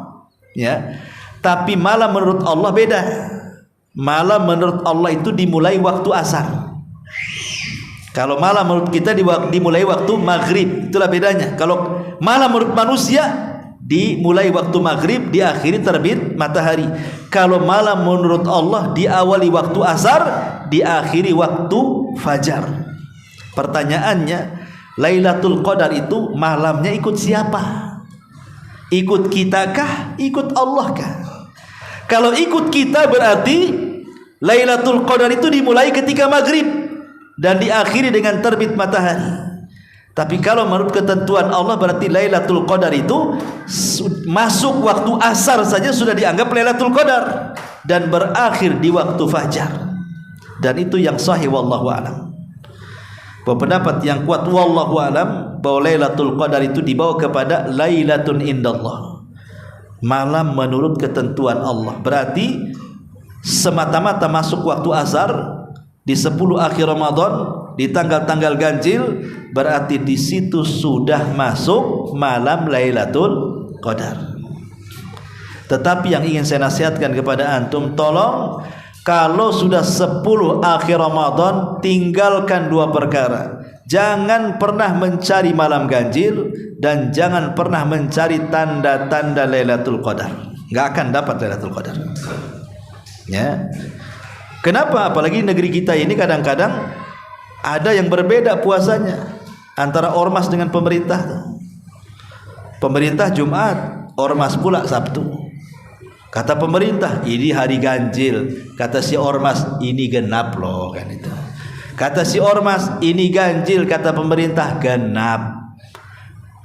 Ya. Tapi malam menurut Allah beda. Malam menurut Allah itu dimulai waktu asar. Kalau malam menurut kita dimulai waktu maghrib, itulah bedanya. Kalau malam menurut manusia dimulai waktu maghrib, diakhiri terbit matahari. Kalau malam menurut Allah diawali waktu asar, diakhiri waktu fajar. Pertanyaannya, Lailatul Qadar itu malamnya ikut siapa? Ikut kita kah? Ikut Allah kah? Kalau ikut kita berarti Lailatul Qadar itu dimulai ketika maghrib dan diakhiri dengan terbit matahari. Tapi kalau menurut ketentuan Allah berarti Lailatul Qadar itu masuk waktu asar saja sudah dianggap Lailatul Qadar dan berakhir di waktu fajar. Dan itu yang sahih wallahu a'lam. Pendapat yang kuat wallahu alam bahwa Lailatul Qadar itu dibawa kepada lailatun indallah, malam menurut ketentuan Allah. Berarti semata-mata masuk waktu asar di 10 akhir Ramadan, di tanggal-tanggal ganjil, berarti di situ sudah masuk malam Lailatul Qadar. Tetapi yang ingin saya nasihatkan kepada antum, tolong kalau sudah 10 akhir Ramadan, tinggalkan dua perkara. Jangan pernah mencari malam ganjil dan jangan pernah mencari tanda-tanda Lailatul Qadar. Nggak akan dapat Lailatul Qadar. Ya. Kenapa? Apalagi negeri kita ini kadang-kadang ada yang berbeda puasanya antara ormas dengan pemerintah. Pemerintah Jumat, ormas pula Sabtu. Kata pemerintah, ini hari ganjil. Kata si ormas, ini genap loh, kan itu. Kata si ormas, ini ganjil. Kata pemerintah, genap.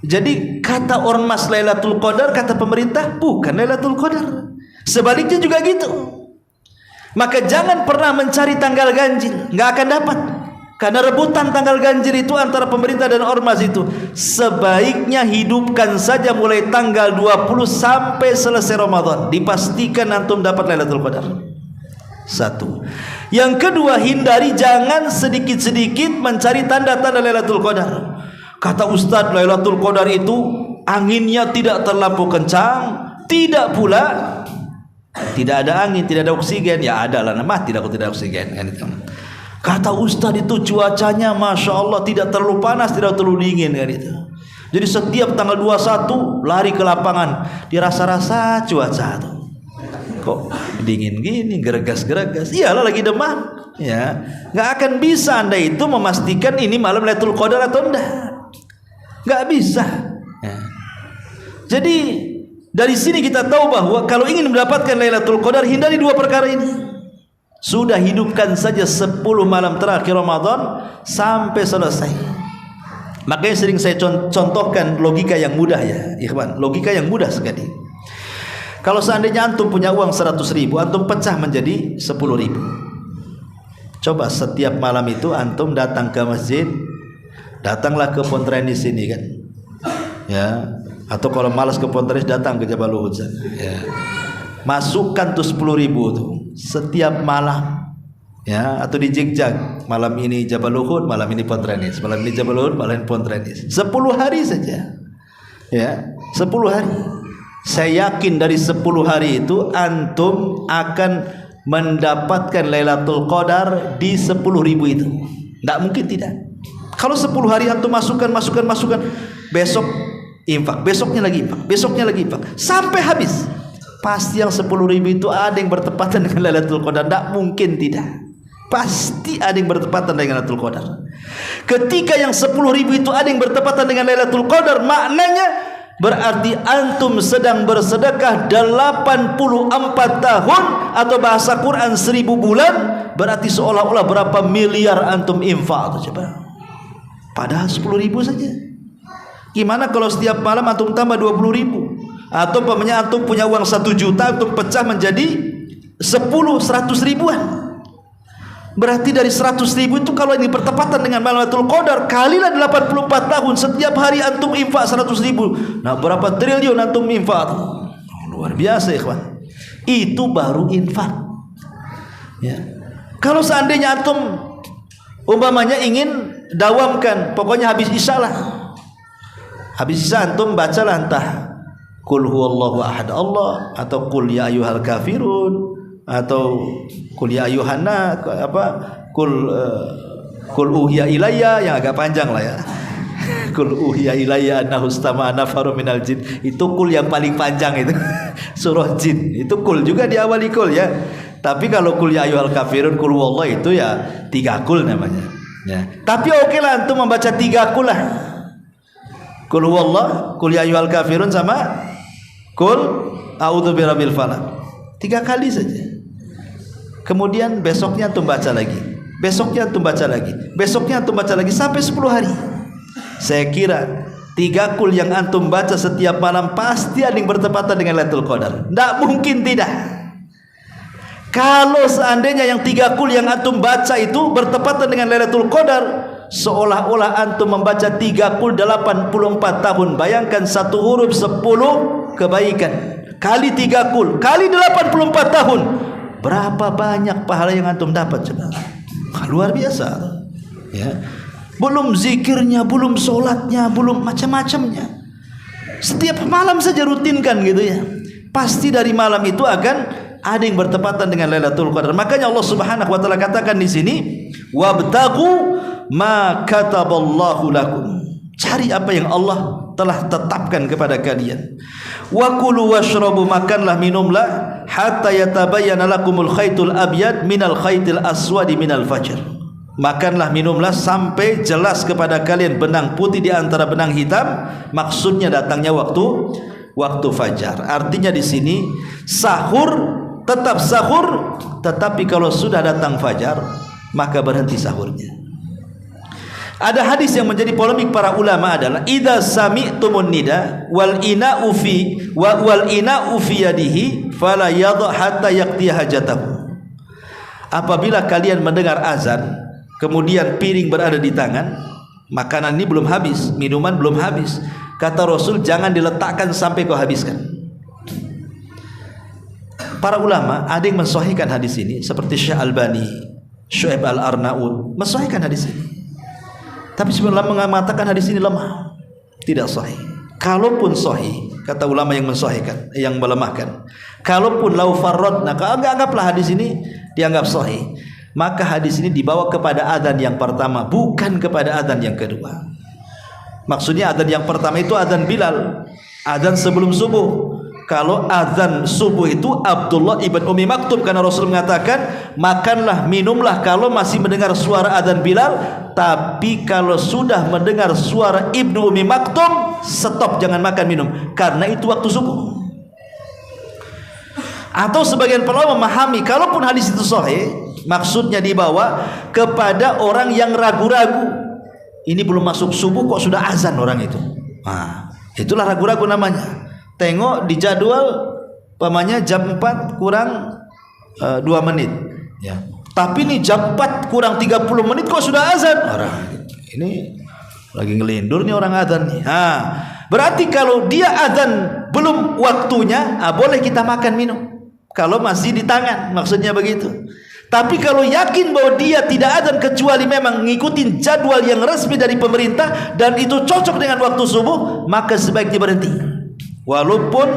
Jadi kata ormas Lailatul Qadar, kata pemerintah bukan Lailatul Qadar. Sebaliknya juga gitu. Maka jangan pernah mencari tanggal ganjil, nggak akan dapat. Karena rebutan tanggal ganjil itu antara pemerintah dan ormas itu. Sebaiknya hidupkan saja mulai tanggal 20 sampai selesai Ramadan. Dipastikan antum dapat Lailatul Qadar. Satu. Yang kedua, hindari jangan sedikit-sedikit mencari tanda-tanda Lailatul Qadar. Kata Ustadz, Lailatul Qadar itu anginnya tidak terlampau kencang, tidak pula tidak ada angin, tidak ada oksigen. Ya ada lah, mah tidak ada oksigen, kan itu. Kata Ustadz itu cuacanya Masya Allah tidak terlalu panas, tidak terlalu dingin, kan itu. Jadi setiap tanggal 21 lari ke lapangan, dirasa-rasa cuaca tuh. Kok dingin gini, geregas-geregas. Iyalah lagi demam. Ya, nggak akan bisa Anda itu memastikan ini malam Lailatul Qadar atau enggak. Nggak bisa. Ya. Jadi dari sini kita tahu bahwa kalau ingin mendapatkan Lailatul Qadar, hindari dua perkara ini. Sudah hidupkan saja 10 malam terakhir Ramadan sampai selesai. Makanya sering saya contohkan logika yang mudah ya, ikhwan. Logika yang mudah sekali. Kalau seandainya antum punya uang 100.000, antum pecah menjadi 10.000. Coba setiap malam itu antum datang ke masjid, datanglah ke Pontrenis ini kan. Ya, atau kalau malas ke Pontrenis datang ke Jabal Uhud. Ya. Masukkan tuh 10.000 tuh setiap malam, ya, atau di zigzag, malam ini Jabal Uhud, malam ini Pontrenis, malam ini Jabal Uhud, malam ini Pontrenis. 10 hari saja, ya, 10 hari. Saya yakin dari 10 hari itu antum akan mendapatkan Lailatul Qadar di 10.000 itu. Tidak mungkin tidak. Kalau 10 hari antum masukkan, besok infak, besoknya lagi infak, besoknya lagi infak, sampai habis. Pasti yang 10.000 itu ada yang bertepatan dengan Lailatul Qadar. Tidak mungkin tidak. Pasti ada yang bertepatan dengan Lailatul Qadar. Ketika yang 10.000 itu ada yang bertepatan dengan Lailatul Qadar, maknanya berarti antum sedang bersedekah 84 tahun, atau bahasa Quran 1000 bulan. Berarti seolah-olah berapa miliar antum infak tuh coba. Padahal 10.000 saja. Gimana kalau setiap malam antum tambah 20.000? Atau umpamanya antum punya uang 1 juta, antum pecah menjadi 100 ribuan. Berarti dari 100.000 itu kalau ini bertepatan dengan Lailatul Qadar, kalilah 84 tahun, setiap hari antum infak 100.000. Nah, berapa triliun antum infak? Luar biasa, ikhwan. Itu baru infak. Ya. Kalau seandainya antum umpamanya ingin dawamkan, pokoknya habis isya lah. Habis isya antum bacalah entah Qul huwallahu ahad Allah, atau Qul ya ayyuhal kafirun, atau Qul ya ayyuhanna, Qul uhiya ilayya, yang agak panjang lah ya. Qul uhiya ilayya annahu istama'a nafaru minal jin. Itu Qul yang paling panjang itu. Surah Jin. Itu Qul juga diawali Qul ya. Tapi kalau Qul ya ayyuhal kafirun, Qul huwallahu itu ya 3 Qul namanya. Ya. Tapi oke lah antum membaca 3 Qul lah. Qul huwallahu, Qul ya ayyuhal kafirun, sama Qul a'udzu birabbil falaq. 3 kali saja. Kemudian besoknya antum baca lagi, besoknya antum baca lagi, besoknya antum baca lagi, sampai 10 hari. Saya kira 3 Qul yang antum baca setiap malam pasti ada yang bertepatan dengan Lailatul Qadar. Tidak mungkin tidak. Kalau seandainya yang 3 Qul yang antum baca itu bertepatan dengan Lailatul Qadar, seolah-olah antum membaca 3 Qul 84 tahun. Bayangkan 1 huruf 10 kebaikan, kali 3 Qul, kali 84 tahun. Berapa banyak pahala yang antum dapat coba? Luar biasa. Ya. Belum zikirnya, belum sholatnya, belum macam-macamnya. Setiap malam saja rutinkan gitu ya. Pasti dari malam itu akan ada yang bertepatan dengan Lailatul Qadar. Makanya Allah Subhanahu wa taala katakan di sini, wabtaghu ma kataballahu lakum. Cari apa yang Allah telah tetapkan kepada kalian. Wa kulu washrabu, makanlah minumlah, hatta yatabayyana lakumul khaitul abyad minal khaitil aswadi minal fajr. Makanlah minumlah sampai jelas kepada kalian benang putih di antara benang hitam. Maksudnya datangnya waktu fajar. Artinya di sini sahur, tetap sahur, tetapi kalau sudah datang fajar maka berhenti sahurnya. Ada hadis yang menjadi polemik para ulama adalah idza sami'tumun nida wal ina'u fi yadihi fala yadha hatta yaqti hajatahu. Apabila kalian mendengar azan, kemudian piring berada di tangan, makanan ini belum habis, minuman belum habis, kata Rasul jangan diletakkan sampai kau habiskan. Para ulama ada yang mensahihkan hadis ini, seperti Syekh Albani, Syu'aib Al-Arnaud mensahihkan hadis ini. Tapi sebenarnya mengatakan hadis ini lemah, tidak sahih. Kalaupun sahih, kata ulama yang mensahihkan, yang melemahkan, kalaupun lau farradna, anggaplah hadis ini dianggap sahih, maka hadis ini dibawa kepada adzan yang pertama, bukan kepada adzan yang kedua. Maksudnya adzan yang pertama itu adzan Bilal, adzan sebelum subuh. Kalau azan subuh itu Abdullah ibn Umi Maktum, karena Rasul mengatakan makanlah minumlah kalau masih mendengar suara azan Bilal, tapi kalau sudah mendengar suara Ibnu Umi Maktum stop, jangan makan minum, karena itu waktu subuh. Atau sebagian ulama memahami kalaupun hadis itu sahih, maksudnya dibawa kepada orang yang ragu-ragu, ini belum masuk subuh kok sudah azan orang itu. Nah, itulah ragu-ragu namanya. Tengok di jadwal pamannya jam 4 kurang 2 menit ya. Tapi ini jam 4 kurang 30 menit kok sudah azan. Orang ini lagi ngelindur nih orang azan nih. Berarti kalau dia azan belum waktunya, boleh kita makan minum. Kalau masih di tangan, maksudnya begitu. Tapi kalau yakin bahwa dia tidak azan kecuali memang ngikutin jadwal yang resmi dari pemerintah dan itu cocok dengan waktu subuh, maka sebaiknya berhenti. Walaupun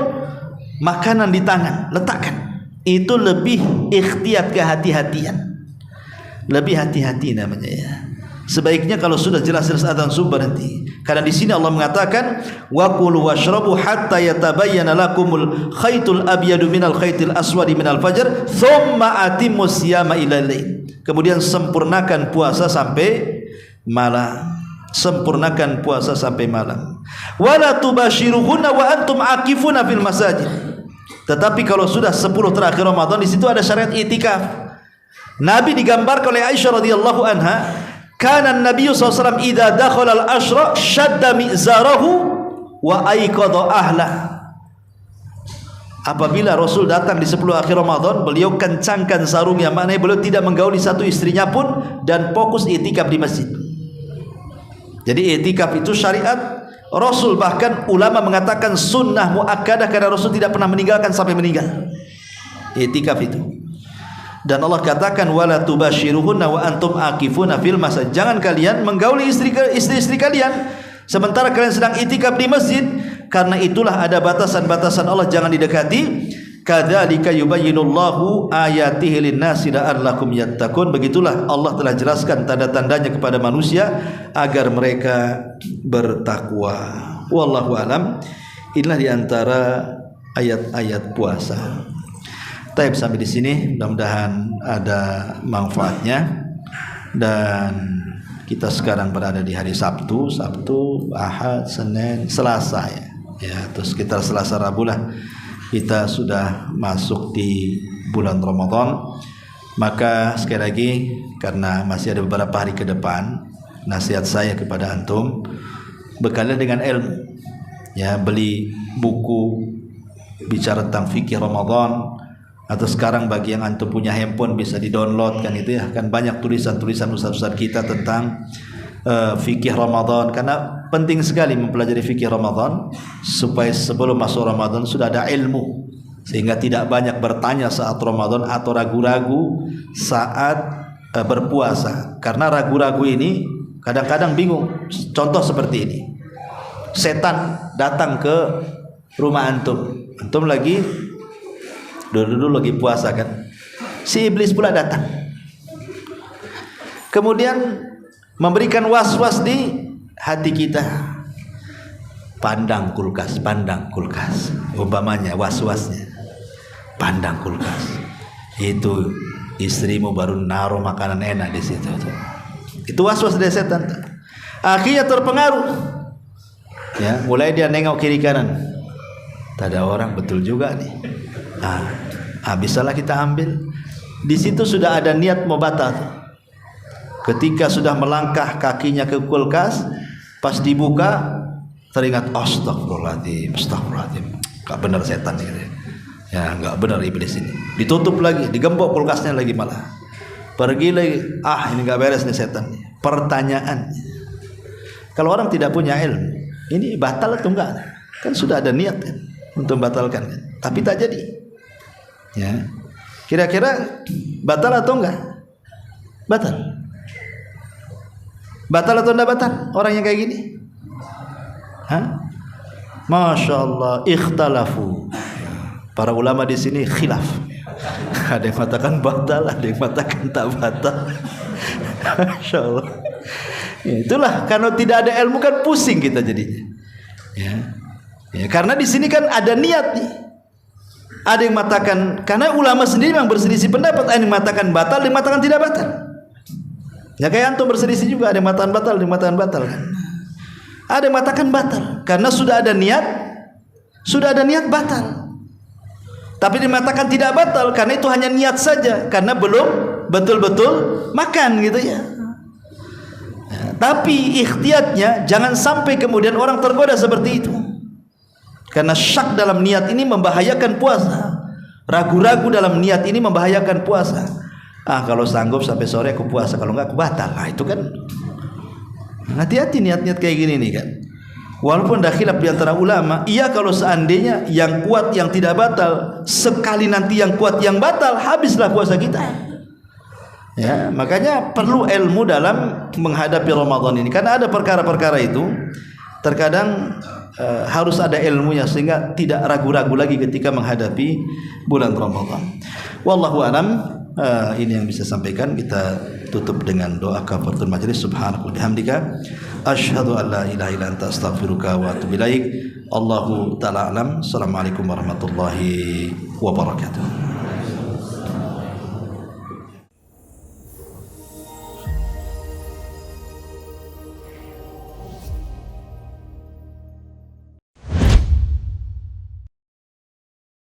makanan di tangan, letakkan. Itu lebih ikhtiyat, kehati-hatian. Lebih hati-hati namanya ya. Sebaiknya kalau sudah jelas-jelas adzan subuh berhenti. Karena di sini Allah mengatakan wa kulu washrabu hatta yatabayyana lakumul khaytul abyadu minal khaytil aswadi minal fajr thumma atimmus siyama ilal lail. Kemudian sempurnakan puasa sampai malam. Sempurnakan puasa sampai malam. Wala tubashiruhunna wa antum akifuna fil masajid. Tetapi kalau sudah 10 terakhir Ramadan, di situ ada syariat itikaf. Nabi digambarkan oleh Aisyah radhiyallahu anha, kana an-nabiy sallallahu alaihi wasallam idza dakhala al-ashra shadda mizarahu wa ayqadha ahla. Apabila Rasul datang di 10 akhir Ramadan, beliau kencangkan sarungnya, maknanya beliau tidak menggauli satu istrinya pun dan fokus itikaf di masjid. Jadi itikaf itu syariat Rasul, bahkan ulama mengatakan sunnah muakkadah karena Rasul tidak pernah meninggalkan sampai meninggal. Itikaf itu. Dan Allah katakan wala tubashiruhunna wa antum akifuna fil masjid. Jangan kalian menggauli istri-istri kalian sementara kalian sedang itikaf di masjid, karena itulah ada batasan-batasan Allah, jangan didekati. Kadzalika yubayyinullahu ayatihi lin-nasi la'allakum yattaqun. Begitulah Allah telah jelaskan tanda-tandanya kepada manusia agar mereka bertakwa. Wallahu alam. Inilah diantara ayat-ayat puasa. Taib sampai di sini, mudah-mudahan ada manfaatnya. Dan kita sekarang berada di hari Sabtu, Ahad, Senin, Selasa ya. Ya, terus sekitar Selasa Rabu lah kita sudah masuk di bulan Ramadan. Maka sekali lagi, karena masih ada beberapa hari ke depan, nasihat saya kepada antum, bekali dengan ilmu. Ya, beli buku bicara tentang fikih Ramadan, atau sekarang bagi yang antum punya handphone bisa di-download kan itu ya, kan banyak tulisan-tulisan ustaz-ustaz kita tentang fikih Ramadan, karena penting sekali mempelajari fikih Ramadan supaya sebelum masuk Ramadan sudah ada ilmu, sehingga tidak banyak bertanya saat Ramadan atau ragu-ragu saat berpuasa. Karena ragu-ragu ini kadang-kadang bingung. Contoh seperti ini, setan datang ke rumah antum lagi dulu lagi puasa kan, si iblis pula datang, kemudian memberikan was-was di hati kita. Pandang kulkas, umpamanya was-wasnya, pandang kulkas. Itu istrimu baru naruh makanan enak di situ. Itu was-was dari setan. Akhirnya terpengaruh. Ya, mulai dia nengok kiri kanan. Tak ada orang, betul juga nih. Bisalah kita ambil. Di situ sudah ada niat mau batal. Ketika sudah melangkah kakinya ke kulkas, pas dibuka teringat astagfirullahaladzim, gak benar setan ini. Ya, gak benar iblis ini. Ditutup lagi, digembok kulkasnya lagi malah. Pergi lagi, ini gak beres nih setan. Pertanyaan, kalau orang tidak punya ilmu, ini batal atau enggak? Kan sudah ada niat kan untuk membatalkan kan? Tapi tak jadi. Ya, kira-kira batal atau enggak? Batal. Batal atau tidak batal orang yang kayak gini? Masya Allah, ikhtalafu. Para ulama di sini khilaf. Ada yang mengatakan batal, ada yang mengatakan tak batal. Masya Allah. Itulah, karena tidak ada ilmu kan pusing kita jadinya. Ya, karena di sini kan ada niat nih. Ada yang mengatakan, karena ulama sendiri memang berselisih pendapat. Ada yang mengatakan batal, ada yang mengatakan tidak batal. Ya kayak antum berselisih juga, ada yang mengatakan batal, ada yang mengatakan batal kan. Ada yang mengatakan batal karena sudah ada niat batal. Tapi dia mengatakan tidak batal karena itu hanya niat saja, karena belum betul-betul makan gitu ya. Tapi ikhtiyatnya jangan sampai kemudian orang tergoda seperti itu. Karena syak dalam niat ini membahayakan puasa. Ragu-ragu dalam niat ini membahayakan puasa. Kalau sanggup sampai sore aku puasa, kalau enggak aku batal. Itu kan hati-hati niat-niat kayak gini nih kan. Walaupun ada khilaf di antara ulama, iya kalau seandainya yang kuat yang tidak batal, sekali nanti yang kuat yang batal, habislah puasa kita. Ya, makanya perlu ilmu dalam menghadapi Ramadan ini, karena ada perkara-perkara itu terkadang harus ada ilmunya sehingga tidak ragu-ragu lagi ketika menghadapi bulan Ramadan. Wallahu a'lam. Ini yang bisa sampaikan, kita tutup dengan doa kafaratul majelis. Subhanaka bihamdika asyhadu an la ilaha illa anta astaghfiruka wa atubu ilaik. Allahu ta'ala alam. Assalamualaikum warahmatullahi wabarakatuh.